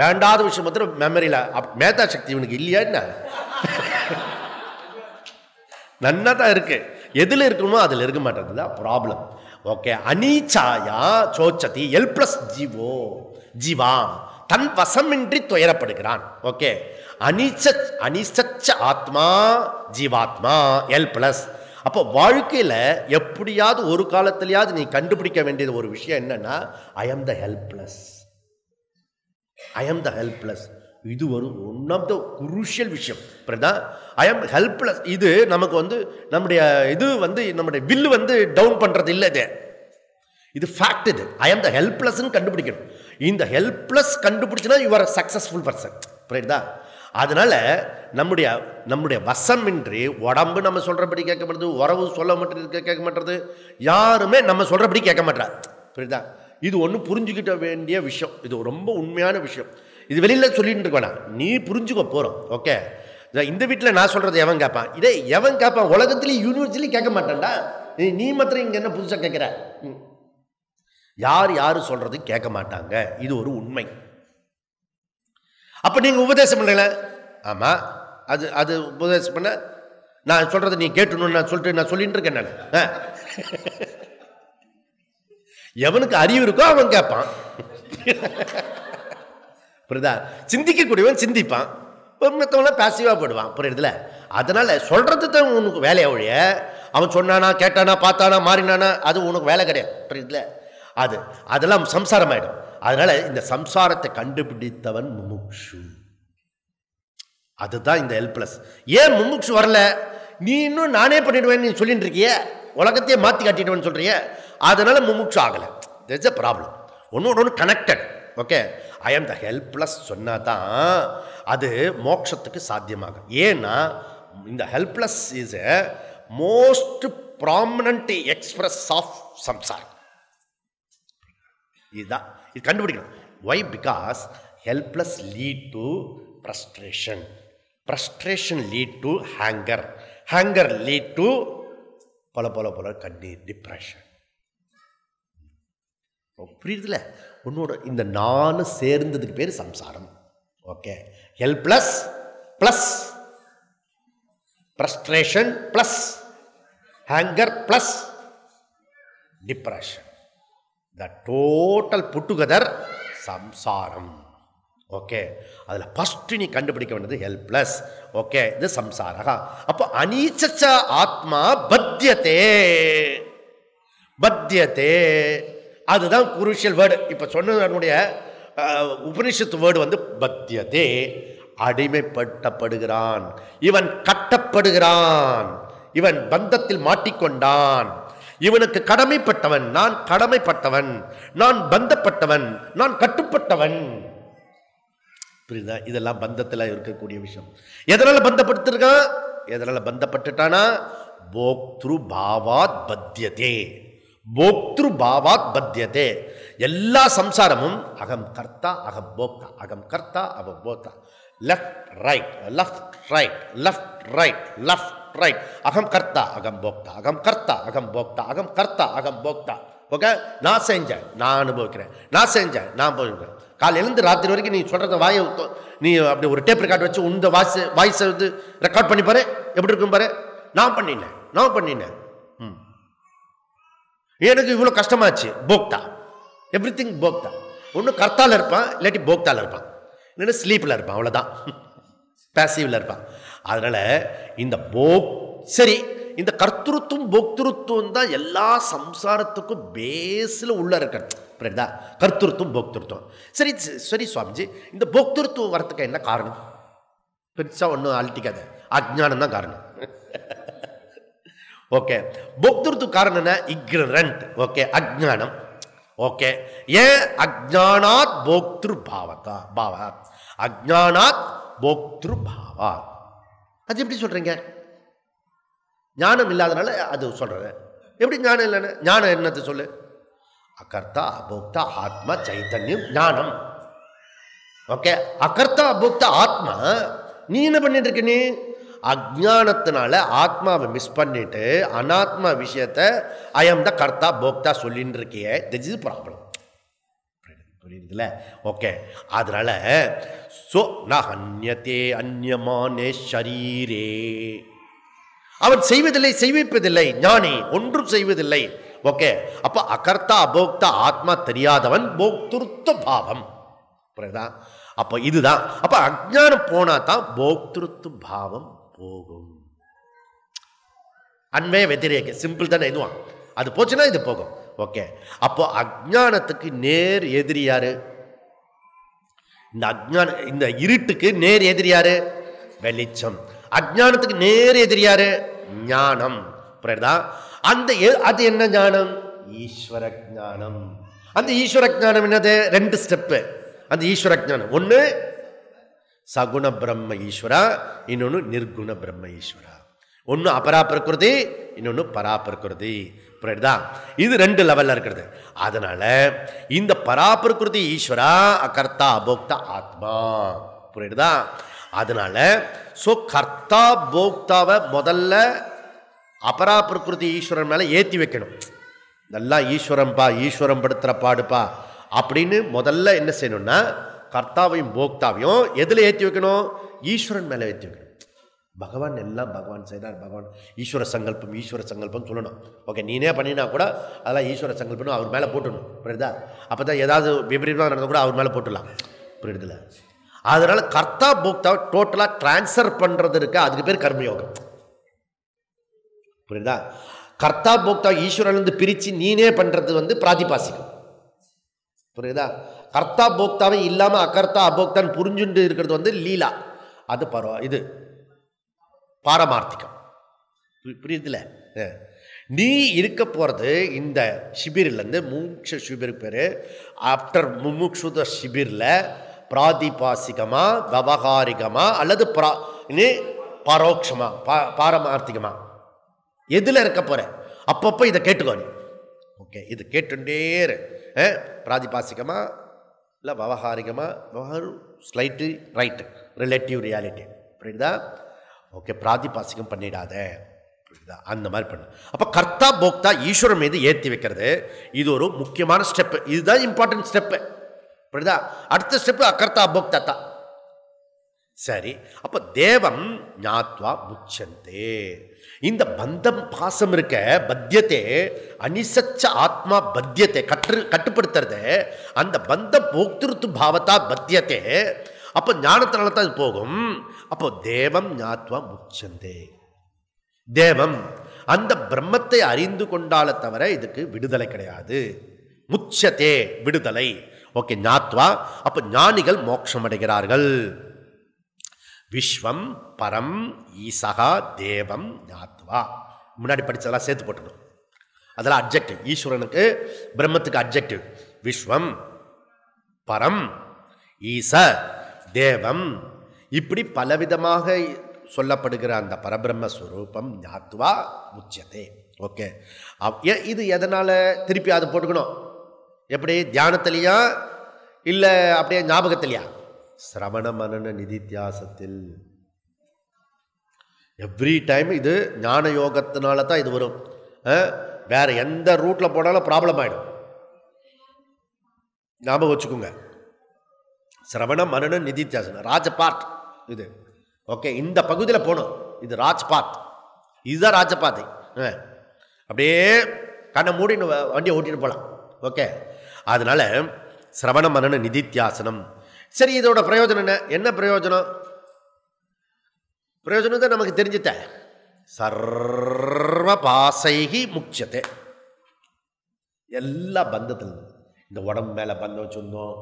[SPEAKER 1] வேண்டாத விஷயம் மாத்திரம் மெமரியில் மேதா சக்தி இவனுக்கு இல்லையா என்ன? நன்னா தான் இருக்கு. எதில் இருக்கணுமோ அதில் இருக்க மாட்டேங்குது தான் ப்ராப்ளம். ஓகே, அனீச்சாயா சோச்சதி எல் பிளஸ் ஜீவா தன் வசமின்றி துயரப்படுகிறான். ஓகே, அனிச்ச ஆத்மா ஜீவாத்மா எல் பிளஸ். அப்போ வாழ்க்கையில் எப்படியாவது ஒரு காலத்திலேயாவது நீ கண்டுபிடிக்க வேண்டியது ஒரு விஷயம் என்னன்னா, I am the helpless. I am the helpless. இது ஒரு ஒன் ஆஃப் த குரூஷியல் விஷயம். I am helpless. இது நமக்கு நம்முடைய நம்முடைய வில்லு டவுன் பண்றது இல்லை. இது ஃபேக்ட். இது ஐ எம் த ஹெல்ப்லெஸ்ன்னு கண்டுபிடிக்கணும். இந்த ஹெல்ப்லெஸ் கண்டுபிடிச்சுன்னா யூ ஆர் சக்சஸ்ஃபுல் பர்சன். புரியுதா? அதனால நம்முடைய வசமின்றி உடம்பு நம்ம சொல்றபடி கேட்க மாட்டேது, உறவு சொல்ல மாட்டேது கேட்க மாட்டேது, யாருமே நம்ம சொல்றபடி கேட்க மாட்டா. புரியுதா? இது ஒன்று புரிஞ்சுக்கிட்ட வேண்டிய விஷயம். இது ரொம்ப உண்மையான விஷயம். இது வெளியில் சொல்லிட்டு இருக்க வேணாம், நீ புரிஞ்சுக்க போகிறோம். ஓகே, இந்த வீட்டில் நான் சொல்கிறது எவன் கேட்பான்? இதே எவன் கேட்பான்? உலகத்துலேயும் யூனிவர்சிட்டிலையும் கேட்க மாட்டான்டா. நீ மாத்திரம் இங்கே என்ன புதுசாக கேட்குற? யார் சொல்கிறது கேட்க மாட்டாங்க. இது ஒரு உண்மை. அப்போ நீங்கள் உபதேசம் பண்ணல. ஆமாம், அது உபதேசம் பண்ண நான் சொல்கிறத நீ கேட்டணும்னு நான் சொல்லிட்டு இருக்கேன் நான். எவனுக்கு அறிவு இருக்கோ அவன் கேட்பான். புரியுதா? சிந்திக்கக்கூடியவன் சிந்திப்பான், மற்றவங்களாம் பேசிவா போடுவான். புரியுதுல? அதனால சொல்றது தான் உனக்கு வேலையை ஒழிய அவன் சொன்னானா கேட்டானா பார்த்தானா மாறினானா அது உனக்கு வேலை கிடையாது. புரியுதுல? அதெல்லாம் சம்சாரம் ஆயிடும். அதனால இந்த சம்சாரத்தை கண்டுபிடித்தவன் முமுக்ஷு. அதுதான் இந்த ஹெல்ப்லெஸ். ஏன் முமுக்ஷு வரல? நீ இன்னும் நானே பண்ணிடுவேன் நீ சொல்லிட்டு இருக்கிய, உலகத்தையே மாற்றி காட்டிடுவேன்னு சொல்றிய, அதனால முமுக்ஷு ஆகலை. That's a problem. ஒன்று கனெக்டட். ஓகே, ஐ ஆம் த ஹெல்ப்லெஸ் சொன்னா தான் அது மோட்சத்துக்கு சாத்தியமாகும். ஏன்னா இந்த helpless is a most prominent express of சம்சாரம். இதுதான் இது கண்டுபிடிக்கணும். Why? Because helpless lead to frustration, frustration lead to anger, anger lead to பல கண்ணீர், டிப்ரெஷன். புரியுதுல? உன்னோட இந்த நாலு சேர்ந்ததுக்கு பேர் சம்சாரம். Okay, helpless plus frustration plus anger plus depression, the total put together சம்சாரம். ஓகே, அதில் ஃபஸ்ட்டு நீ கண்டுபிடிக்க வேண்டியது ஹெல்ப்லெஸ். ஓகே, இது சம்சாரா. அப்போ அனீச்ச ஆத்மா பத்தியதே, பத்தியதே அதுதான் குருஷியல் வேர்டு. இப்போ சொன்னதனுடைய உபனிஷத்து வேர்டு பத்தியதே. அடிமைப்படுத்தப்படுகிறான், இவன் கட்டப்படுகிறான், இவன் பந்தத்தில் மாட்டிக்கொண்டான், இவனுக்கு கடமைப்பட்டவன், நான் கடமைப்பட்டவன், நான் பந்தப்பட்டவன், நான் கட்டுப்பட்டவன். புரியுதா? இதெல்லாம் பந்தத்தில் இருக்கக்கூடிய விஷயம். எதனால பந்தப்படுத்திருக்கான்? எதனால பந்தப்பட்டுட்டானா? போக்திரு பாவாத் பத்தியதே, போக்திரு பாவாத் பத்தியதே. எல்லா சம்சாரமும் அகம் கர்த்தா அகம் போக்தா, அகம் கர்த்தா அகம் போக்தா, left right left right left right left right, அகம் கர்த்தா அகம் போக்தா, அகம் கர்த்தா அகம் போக்தா, அகம் கர்த்தா அகம் போக்தா. ஓகே, நான் செஞ்சேன் நான் அனுபவிக்கிறேன், நான் செஞ்சேன் நான் அனுபவிக்கிறேன். காலையிலேருந்து ராத்திரி வரைக்கும் நீ சொல்கிறத வாயை நீ அப்படி ஒரு டேப் ரெக்கார்ட் வச்சு உந்த வாய்ஸை ரெக்கார்ட் பண்ணி பாரு, எப்படி இருக்கும் பாரு. நான் பண்ணினேன் எனக்கு இவ்வளோ கஷ்டமாச்சு. போக்தா, எவ்ரி திங் போக்தா. ஒன்று கர்த்தாவில் இருப்பான், இல்லாட்டி போக்தாவில் இருப்பான், இல்லைன்னா ஸ்லீப்பில் இருப்பான், அவ்வளோதான், பேசிவில் இருப்பான். அதனால் இந்த சரி, இந்த கர்த்திருவம் போக்திருத்துவம் தான் எல்லா சம்சாரத்துக்கும் பேஸில் உள்ள இருக்கிறது. புரியுதா? கர்த்திருவம் போக்திருத்துவம். சரி சரி சுவாமிஜி, இந்த போக்திருத்துவம் வரத்துக்கு என்ன காரணம்? பெருசாக ஒன்றும் அழட்டிக்காத, அஜ்ஞானம் தான் காரணம். ஓகே, போக்திருத்துவ காரணம் என்ன? இக்னரண்ட். ஓகே, அஜ்ஞானம். ஓகே, ஏன் அஜ்ஞானாத் போக்திரு பாவாத், அஜ்ஞானாத் போக்திரு பாவாத். அது எப்படி சொல்றீங்க? ஞானம் இல்லாதனால அது சொல்றேன். எப்படி ஞானம் இல்லைன்னு? ஞானம் என்னது சொல்லு? அகர்த்தா அபோக்தா ஆத்மா சைத்தன்யம் ஞானம். ஓகே, அகர்த்தா அபோக்தா ஆத்மா. நீ என்ன பண்ணிட்டு இருக்க? நீ அஜ்ஞானத்தினால ஆத்மாவை மிஸ் பண்ணிட்டு அனாத்மா விஷயத்தை ஐ ஆம் த கர்த்தா போக்தா சொல்லிட்டு இருக்கியே. This is problem. புரியுதுல? ஓகே, அதனால சோ நஹன்யதே அன்யமானே ஷரீரே, அவன் செய்வதில்லை, செய்விப்பதில்லை. ஞானி ஒன்றும் செய்வதில்லை. ஓகே, அப்ப அகர்த்தா அபோக்தா ஆத்மா தெரியாதவன் போக்திருத்த பாவம். புரியுதா? அப்ப இதுதான். அப்ப அஜ்ஞானம் போனா தான் போக்திருத்த பாவம் போகும். அன்மே வெத்திரேக, சிம்பிள் தானே இதுவும். அது போச்சுன்னா இது போகும். ஓகே, அப்போ அஜ்ஞானத்துக்கு நேர் எதிரி யாரு? இந்த அஜ்ஞான, இந்த இருட்டுக்கு நேர் எதிரி யாரு? வெளிச்சம். அஜ்ஞானத்துக்கு நேர் எதிரி யாரு? ஞானம். புரியுதா? அந்த அது என்ன ஞானம்? ஈஸ்வர ஞானம். அந்த ஈஸ்வர ஞானம் என்னது? 2 ஸ்டெப்பு. அந்த ஈஸ்வர ஞானம், ஒன்று சகுண பிரம்ம ஈஸ்வரா, இன்னொன்று நிர்குண பிரம்ம ஈஸ்வரா. ஒன்று அபரா பிரகிருதி, இன்னொன்று பரா பிரகிருதி. புரியுதா? இது 2 லெவலில் இருக்கிறது. அதனால இந்த பரா பிரகிருதி ஈஸ்வரா அகர்த்தா அபோக்தா ஆத்மா. புரியுதா? அதனால ஸோ கர்த்தா போக்தாவை முதல்ல அபரா பிரகிருதி ஈஸ்வரன் மேலே ஏற்றி வைக்கணும். நல்லா ஈஸ்வரன்பா, ஈஸ்வரம் படுத்துகிற பாடுப்பா அப்படின்னு முதல்ல என்ன செய்யணும்னா கர்த்தாவையும் போக்தாவையும் எதில் ஏற்றி வைக்கணும்? ஈஸ்வரன் மேலே ஏற்றி வைக்கணும். பகவான் எல்லாம் பகவான் செய்தார், பகவான் ஈஸ்வர சங்கல்பம், ஈஸ்வர சங்கல்பம் சொல்லணும். ஓகே, நீனே பண்ணினா கூட அதெல்லாம் ஈஸ்வர சங்கல்பம் அவர் மேலே போட்டுடணும். புரியுதா? அப்போ தான் ஏதாவது விபரீதமாக நடந்தால் கூட அவர் மேலே போட்டுடலாம். புரியுதுல? அதனால கர்த்தா போக்தாவை டோட்டலாக டிரான்ஸ்ஃபர் பண்ணுறது இருக்கு, அதுக்கு பேர் கர்மயோகம். புரியுதா? கர்த்தா போக்தா ஈஸ்வரன்லேருந்து பிரித்து நீனே பண்ணுறது பிராதிபாசிகம். புரியுதா? கர்த்தா போக்தாவை இல்லாமல் அகர்த்தா அபோக்தான் புரிஞ்சுட்டு இருக்கிறது லீலா. அது இது பாரமார்த்திகம். புரியுதுல? நீ இருக்க போகிறது இந்த ஷிபிர்லேருந்து மூக்ஷ ஷிபிர் பேர். ஆஃப்டர் முமுக்ஷுத ஷிபிரில் பிராதிபாசிகமா, விவகாரிகமா அல்லது பரோட்சமா, பாரமார்த்திகமா எதில் இருக்க போற? அப்பப்போ இதை கேட்டுக்கோ நீ. ஓகே, இது கேட்டுட்டே பிராதிபாசிகமா இல்லை விவகாரிகமா? விவகாரம் ஸ்லைட்டு ரைட்டு, ரிலேட்டிவ் ரியாலிட்டி. புரியுதா? ஓகே, பிராதிபாசிகம் பண்ணிடாத. புரியுதா? அந்த மாதிரி பண்ணு. அப்போ கர்த்தா போக்தா ஈஸ்வரன் மீது ஏற்றி வைக்கிறது இது ஒரு முக்கியமான ஸ்டெப்பு. இதுதான் இம்பார்ட்டன்ட் ஸ்டெப்பு. புரியுதா? அடுத்த ஸ்டெப்பு அகர்த்தா போக்தா தான். சரி, அப்போ தேவம் ஞாத்வா முச்சந்தே. இந்த பந்தம் பாசம் இருக்க பத்தியத்தை அனிசச்ச ஆத்மா பத்தியத்தை கட்டுப்படுத்துறது. அந்த பந்த போக்திருத்து பாவத்தா பத்தியத்தை. அப்போ ஞானத்தினால தான் இது போகும். அப்போ தேவம் ஞாத்வா முச்சந்தே. தேவம் அந்த பிரம்மத்தை அறிந்து கொண்டால தவிர இதுக்கு விடுதலை கிடையாது. முச்சதே விடுதலை. ஓகே, ஞாத்வா. அப்போ ஞானிகள் மோட்சம் அடைகிறார்கள். விஸ்வம் பரம் ஈசகா தேவம் ஞாத்வா. முன்னாடி படிச்சதெல்லாம் சேர்த்து போட்டணும். அதெல்லாம் அட்ஜெக்டிவ். ஈஸ்வரனுக்கு பிரம்மத்துக்கு அட்ஜெக்டிவ். விஸ்வம் பரம் ஈச தேவம், இப்படி பலவிதமாக சொல்லப்படுகிற அந்த பரபிரம்மஸ்வரூபம் ஞாத்வா முச்சதே. ஓகே, இது எதனால் திருப்பி அதை போட்டுக்கணும்? எப்படி? தியானத்திலையா இல்லை அப்படியே ஞாபகத்திலையா? சிரவண மனன நிதித்தியாசத்தில். எவ்ரி டைம் இது ஞான யோகத்தினால தான் இது வரும். வேற எந்த ரூட்டில் போனாலும் ப்ராப்ளம் ஆகிடும். ஞாபகம் வச்சுக்கோங்க. சிரவண மனன நிதித்தியாசனம் ராஜபாத் இது. ஓகே, இந்த பகுதியில் போகணும். இது ராஜ்பாத். இதுதான் ராஜபாதை. அப்படியே கண்ணை மூடின்னு வண்டியை ஓட்டிட்டு போகலாம். ஓகே, அதனால சிரவண மனன நிதித்தியாசனம். சரி, இதோட பிரயோஜனம் என்ன? என்ன பிரயோஜனம்? பிரயோஜனம் தான் நமக்கு தெரிஞ்சுட்ட. சர்வ பாசைகி முக்கியத்தை. எல்லா பந்தத்தில் இந்த உடம்பு மேலே பந்தம் வச்சுருந்தோம்,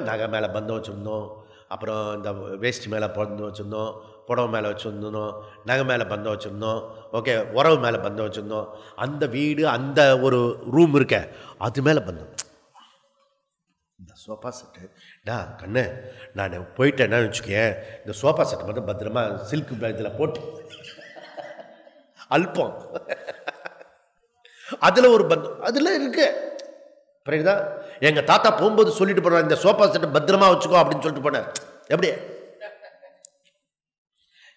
[SPEAKER 1] நகை மேலே பந்தம் வச்சுருந்தோம், அப்புறம் இந்த வேஷ்டி மேலே பந்தம் வச்சுருந்தோம், புடவை மேலே வச்சுருந்தோம், நகை மேலே பந்தம் வச்சுருந்தோம், ஓகே, உறவு மேலே பந்தம் வச்சுருந்தோம், அந்த வீடு அந்த ஒரு ரூம் இருக்க அது மேலே பந்தம். இந்த சோஃபா செட்டு கண்ணு நான் போயிட்டேன்னு வச்சுக்கேன், இந்த சோஃபா செட்டு மட்டும் பத்திரமா சில்க் இதில் போட்டு அல்பம் அதில் ஒரு பந்தம் அதில் இருக்கு. புரியுதா? எங்கள் தாத்தா போகும்போது சொல்லிட்டு போனார், இந்த சோஃபா செட்டை பத்திரமா வச்சுக்கோ அப்படின்னு சொல்லிட்டு போனார். எப்படி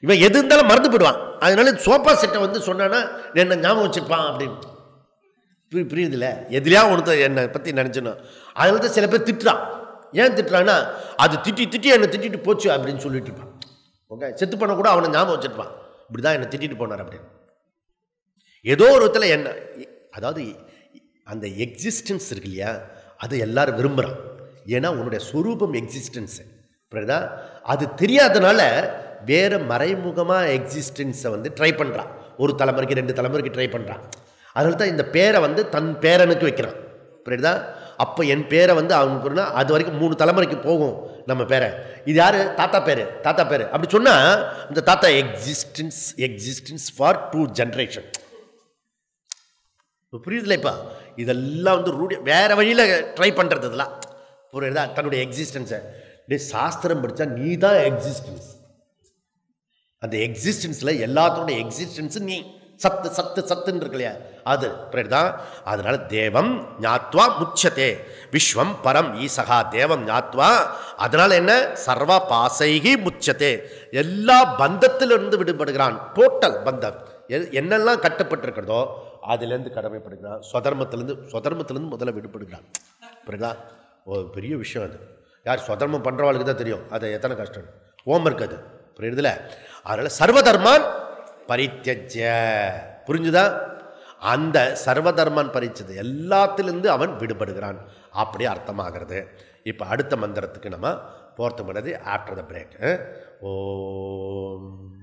[SPEAKER 1] இவன் எது இருந்தாலும் மறந்து போயிடுவான். அதனால சோஃபா செட்டை வந்து சொன்னான்னா என்ன ஞாபகம் வச்சுருப்பான் அப்படின்னு. புரியுதுல்ல? எதுலையா ஒன்று என்னை பற்றி நினச்சணும். அதனால தான் சில பேர் திட்டுறான். ஏன் திட்டுறான்னா, அது திட்டி என்னை திட்டிட்டு போச்சு அப்படின்னு சொல்லிட்டு இருப்பான். ஓகே, செத்து பண்ண கூட அவனை ஞாபகம் வச்சுருப்பான், இப்படி தான் என்னை திட்டிட்டு போனார் அப்படின்னு. ஏதோ ஒரு விதத்தில் என்ன, அதாவது அந்த எக்ஸிஸ்டன்ஸ் இருக்கு இல்லையா, அதை எல்லாரும் விரும்புகிறான். ஏன்னா உன்னுடைய ஸ்வரூபம் எக்ஸிஸ்டன்ஸு. புரியுதா? அது தெரியாதனால வேறு மறைமுகமாக எக்ஸிஸ்டன்ஸை வந்து ட்ரை பண்ணுறான். ஒரு தலைமுறைக்கு 2 தலைமுறைக்கு ட்ரை பண்ணுறான். அதனால தான் இந்த பேரை வந்து தன் பேரனுக்கு வைக்கிறான். புரியுதா? அப்போ என் பேரை வந்து அவனுக்குன்னா அது வரைக்கும் 3 தலைமுறைக்கு போகும் நம்ம பேரை. இது யார்? தாத்தா பேர், தாத்தா பேர் அப்படி சொன்னால் இந்த தாத்தா எக்ஸிஸ்டன்ஸ் ஃபார் 2 ஜென்ரேஷன். இப்போ புரியுதுல? இப்போ இதெல்லாம் வந்து ரூடி வேறு வழியில் ட்ரை பண்ணுறது இதெல்லாம். புரியுதா? தன்னுடைய எக்ஸிஸ்டன்ஸை சாஸ்திரம் படித்தா நீ தான் எக்ஸிஸ்டன்ஸ். அந்த எக்ஸிஸ்டன்ஸில் எல்லாத்தோடைய எக்ஸிஸ்டன்ஸு நீ. சத்துன்னு இருக்கு இல்லையா, அது. புரியுதா? அதனால தேவம் ஞாத்வா முச்சதே விஸ்வம் பரம் ஈசகா தேவம் ஞாத்வா. அதனால என்ன? சர்வ பாசைகி முச்சதே, எல்லா பந்தத்திலிருந்து விடுபடுகிறான். டோட்டல் பந்தம் என்னெல்லாம் கட்டப்பட்டிருக்கிறதோ அதுலேருந்து கடமைப்படுகிறான். சொதர்மத்திலேருந்து முதல்ல விடுபடுகிறான். புரியுதா? ஒரு பெரிய விஷயம் அது. யார் சொதர்மம் பண்ணுறவாளுக்கு தான் தெரியும் அது எத்தனை கஷ்டம். ஹோம்ஒர்க் அது. புரியுதுல? அதனால் சர்வதர்மான் பரித்யஜ்ய. புரிஞ்சுதா? அந்த சர்வதர்மான் பரிச்சது எல்லாத்திலிருந்து அவன் விடுபடுகிறான். அப்படி அர்த்தமாகிறது. இப்போ அடுத்த மந்திரத்துக்கு நம்ம போர்த்து பண்ணது ஆஃப்டர் த பிரேக். ஓம்